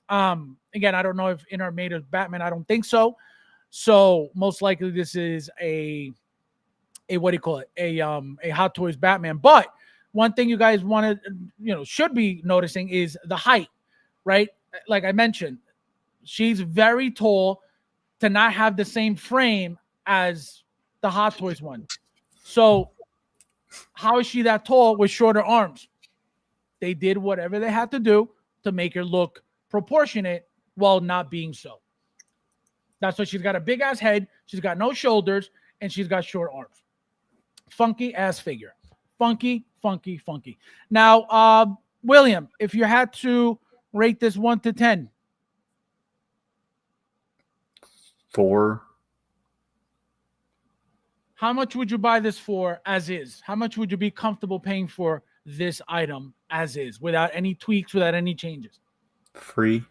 Again, I don't know if Inart made a Batman. I don't think so. So most likely this is a Hot Toys Batman. But one thing you guys should be noticing is the height, right? Like I mentioned, she's very tall to not have the same frame as the Hot Toys one. So how is she that tall with shorter arms? They did whatever they had to do to make her look proportionate while not being so. That's why she's got a big ass head. She's got no shoulders and she's got short arms. Funky ass figure. Funky. Now, William, if you had to rate this 1 to 10. 4. How much would you buy this for as is? How much would you be comfortable paying for this item as is, without any tweaks, without any changes? Free.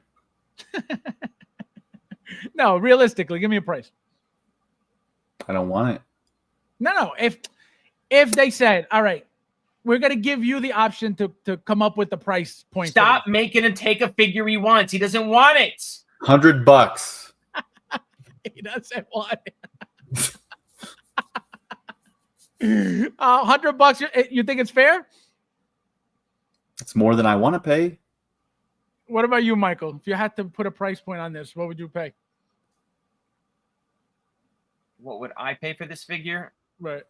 No, realistically, give me a price. I don't want it. No. If they said, all right, we're going to give you the option to come up with the price point. Stop making him take a figure he wants. He doesn't want it. $100. He doesn't want it. $100. You think it's fair? It's more than I want to pay. What about you, Michael? If you had to put a price point on this, what would you pay? What would I pay for this figure? Right.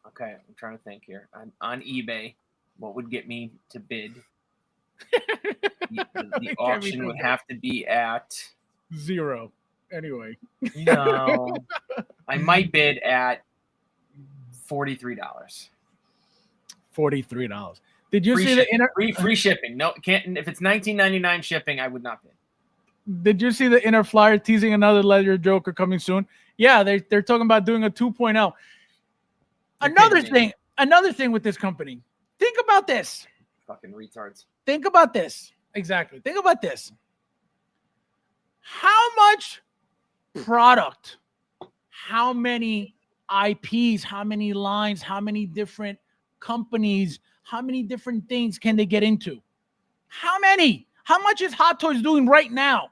Okay, I'm trying to think here. On eBay, what would get me to bid? The auction would have to be at 0. Anyway. No. I might bid at $43. $43. Did you Free see shipping. the free shipping? No, can't. If it's $19.99 shipping, I would not bid. Did you see the Inner Flyer teasing another Ledger Joker coming soon? Yeah, they're talking about doing a 2.0. Another thing with this company. Think about this. Fucking retards. Think about this. Exactly. Think about this. How much product, how many IPs, how many lines, how many different companies, how many different things can they get into? How many? How much is Hot Toys doing right now?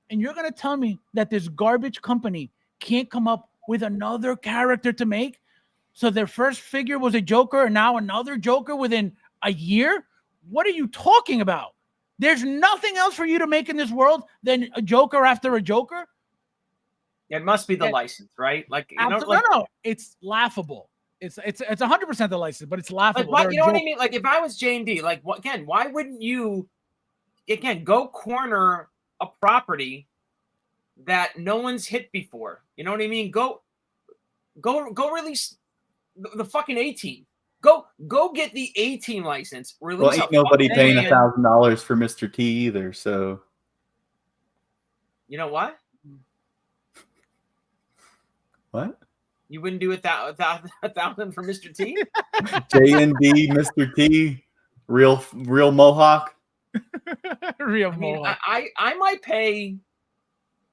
And you're going to tell me that this garbage company can't come up with another character to make? So their first figure was a Joker and now another Joker within a year? What are you talking about? There's nothing else for you to make in this world than a Joker after a Joker? It must be the license, right? Like, you know, no, it's laughable. It's 100% the license, but it's laughable. Like, you know what I mean? Like, if I was J&D, like, again, why wouldn't you, go corner a property that no one's hit before? You know what I mean? Go release the fucking 18. Go get the 18 license. Release. Well, ain't nobody paying $1,000 for Mr. T either. So, you know what? What? You wouldn't do $1,000 for Mr. T? J&D, Mr. T, real Mohawk. Mohawk. I might pay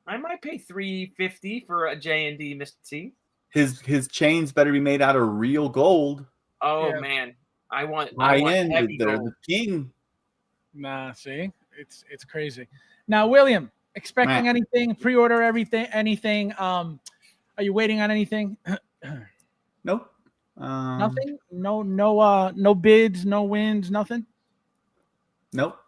$350 for a J&D Mr. T. His chains better be made out of real gold. Oh Yeah. Man, I want heavy gold. the king. Nah, see, it's crazy. Now, William, expecting anything? Pre-order everything? Anything? Are you waiting on anything? Nope. Nothing. No bids. No wins. Nothing. Nope.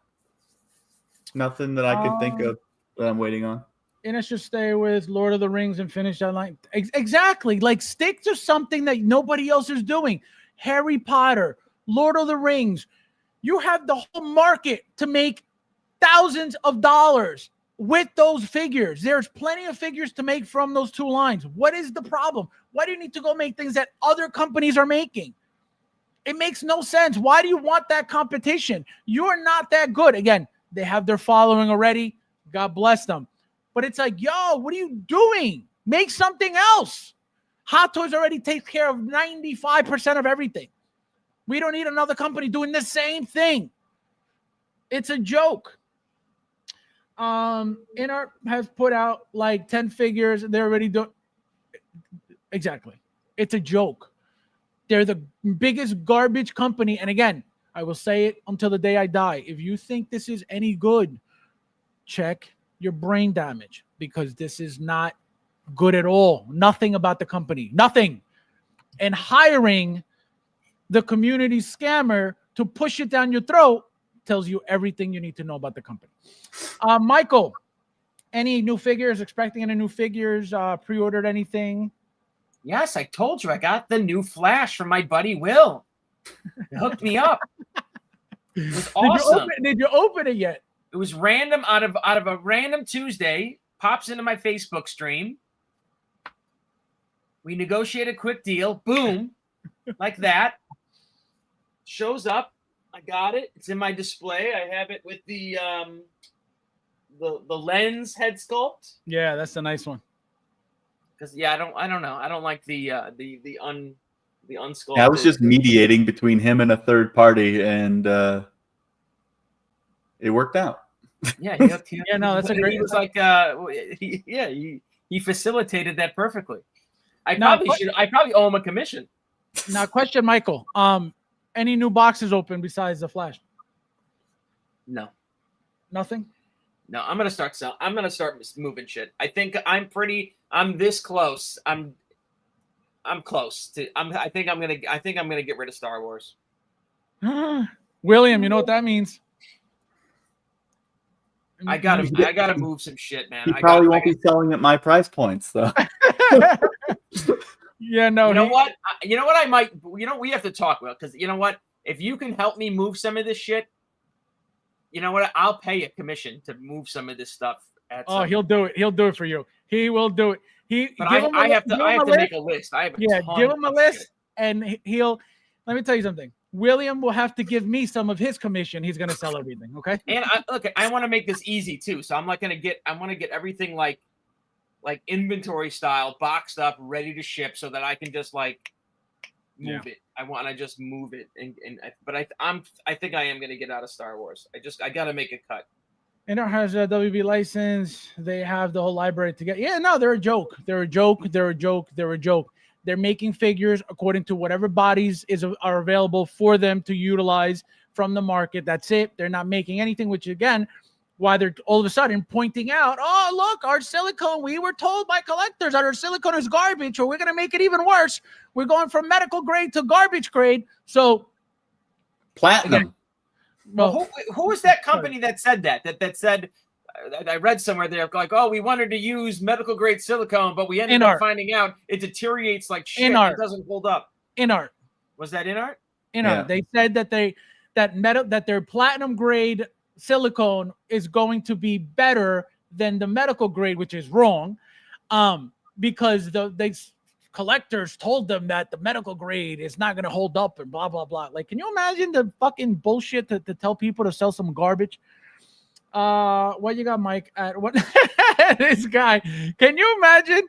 Nothing that I could think of that I'm waiting on. And it should stay with Lord of the Rings and finish that line. Exactly. Like, stick to something that nobody else is doing. Harry Potter, Lord of the Rings. You have the whole market to make thousands of dollars with those figures. There's plenty of figures to make from those two lines. What is the problem? Why do you need to go make things that other companies are making? It makes no sense. Why do you want that competition? You're not that good. Again, they have their following already. God bless them. But it's like, yo, what are you doing? Make something else. Hot Toys already takes care of 95% of everything. We don't need another company doing the same thing. It's a joke. Inart has put out like 10 figures. They're already doing. Exactly. It's a joke. They're the biggest garbage company. And again, I will say it until the day I die. If you think this is any good, check your brain damage, because this is not good at all. Nothing about the company. Nothing. And hiring the community scammer to push it down your throat tells you everything you need to know about the company. Michael, any new figures? Expecting any new figures? Pre-ordered anything? Yes, I told you I got the new Flash from my buddy Will. It hooked me up. It was awesome. Did you open it yet? It was random out of a random Tuesday. Pops into my Facebook stream. We negotiate a quick deal. Boom, like that. Shows up. I got it. It's in my display. I have it with the lens head sculpt. Yeah, that's a nice one. Because I don't know. I don't like the unsculpted. Yeah, I was just mediating between him and a third party, and it worked out. Yeah, yeah, no, that's a great. He was like, he facilitated that perfectly. I probably owe him a commission. Now, question, Michael. Any new boxes open besides the Flash? No. Nothing. No, I'm gonna start selling. I'm gonna start moving shit. I think I'm this close. I'm close to. I think I'm gonna get rid of Star Wars. William, you know what that means? I gotta move some shit, man. He probably won't be selling at my price points, though. Yeah, no. You know what? You know what? I might. You know, we have to talk about, because you know what? If you can help me move some of this shit, you know what? I'll pay a commission to move some of this stuff. He'll do it. He'll do it for you. He will do it. I have to make a list. Give him a list, and he'll. Let me tell you something. William will have to give me some of his commission. He's going to sell everything. Okay. And I want to make this easy too. So I'm not going to get. I want to get everything like inventory style, boxed up, ready to ship, so that I can just move it. I want to just move it. But I think I am going to get out of Star Wars. I got to make a cut. Inart has a WB license. They have the whole library together. Yeah, no, they're a joke. They're a joke. They're a joke. They're a joke. They're making figures according to whatever bodies are available for them to utilize from the market. That's it. They're not making anything, which again, why they're all of a sudden pointing out, oh, look, our silicone, we were told by collectors that our silicone is garbage, or we're going to make it even worse. We're going from medical grade to garbage grade. So platinum. Again, well, who was that company that said that said, I read somewhere they're like, oh, we wanted to use medical grade silicone, but we ended up finding out it deteriorates like shit. It doesn't hold up. Inart. Was that Inart? Inart. Yeah. They said that their platinum grade silicone is going to be better than the medical grade, which is wrong, because the collectors told them that the medical grade is not going to hold up and blah blah blah. Like, can you imagine the fucking bullshit to tell people to sell some garbage? What you got, Mike? At what this guy? Can you imagine?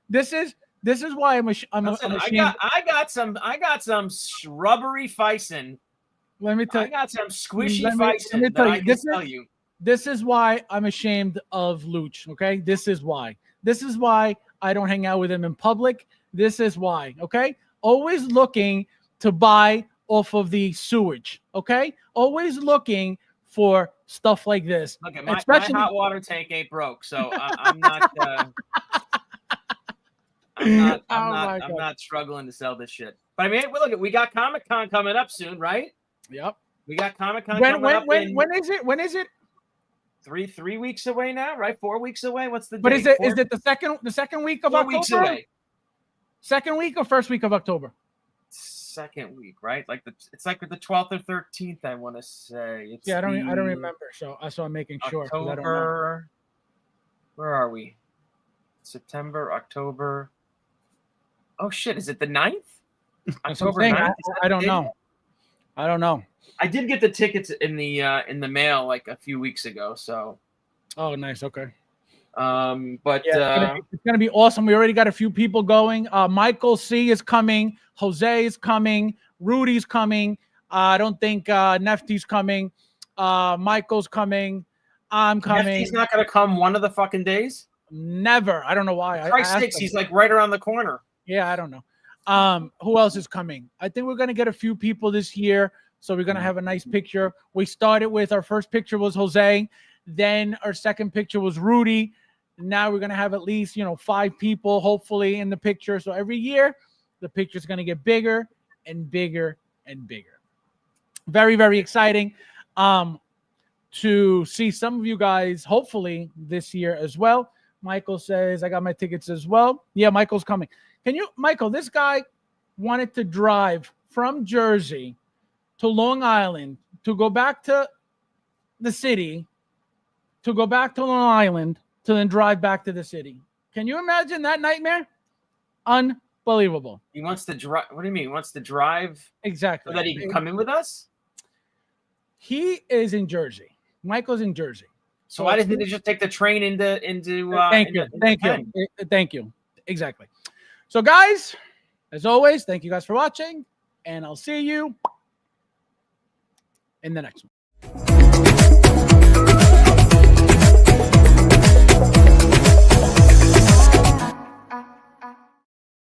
This is why I'm ashamed. I got some shrubbery Fison. Let me tell you. I got some squishy Fison. Let me tell you. This is why I'm ashamed of Luch. Okay, this is why. This is why I don't hang out with him in public. This is why. Okay, always looking to buy off of the sewage. Okay, always looking for stuff like this. Okay, my hot water tank ain't broke, so I'm not. I'm not struggling to sell this shit. But I mean, look, we got Comic-Con coming up soon, right? Yep. We got Comic-Con coming up. When is it? When is it? 3 weeks away now, right? 4 weeks away. What's the date? But is it the second week of 4 October? Weeks away. Second week or first week of October? Second week, right? It's like the 12th or 13th, I want to say. I don't remember. So I'm making sure. October. Where are we? September, October. Oh shit! Is it the 9th? October 9th? I don't know. I don't know. I did get the tickets in the mail like a few weeks ago. So. Oh, nice. Okay. But it's gonna be awesome. We already got a few people going. Michael C is coming. Jose is coming. Rudy's coming. I don't think Nefty's coming. Michael's coming. I'm coming. He's not gonna come one of the fucking days. Never. I don't know why. Christ sakes, he's like right around the corner. Yeah, I don't know. Who else is coming? I think we're gonna get a few people this year, so we're gonna have a nice picture. We started with our first picture was Jose, then our second picture was Rudy. Now we're gonna have at least 5 people hopefully in the picture. So every year the picture is gonna get bigger and bigger and bigger. Very, very exciting to see some of you guys hopefully this year as well. Michael says I got my tickets as well. Yeah, Michael's coming. Michael, this guy wanted to drive from Jersey to Long Island to go back to the city, to go back to Long Island, to then drive back to the city. Can you imagine that nightmare? Unbelievable. He wants to drive. What do you mean? He wants to drive exactly so that he can come in with us? He is in Jersey. Michael's in Jersey. So why didn't they just take the train into Thank you. Exactly. So guys, as always, thank you guys for watching, and I'll see you in the next one.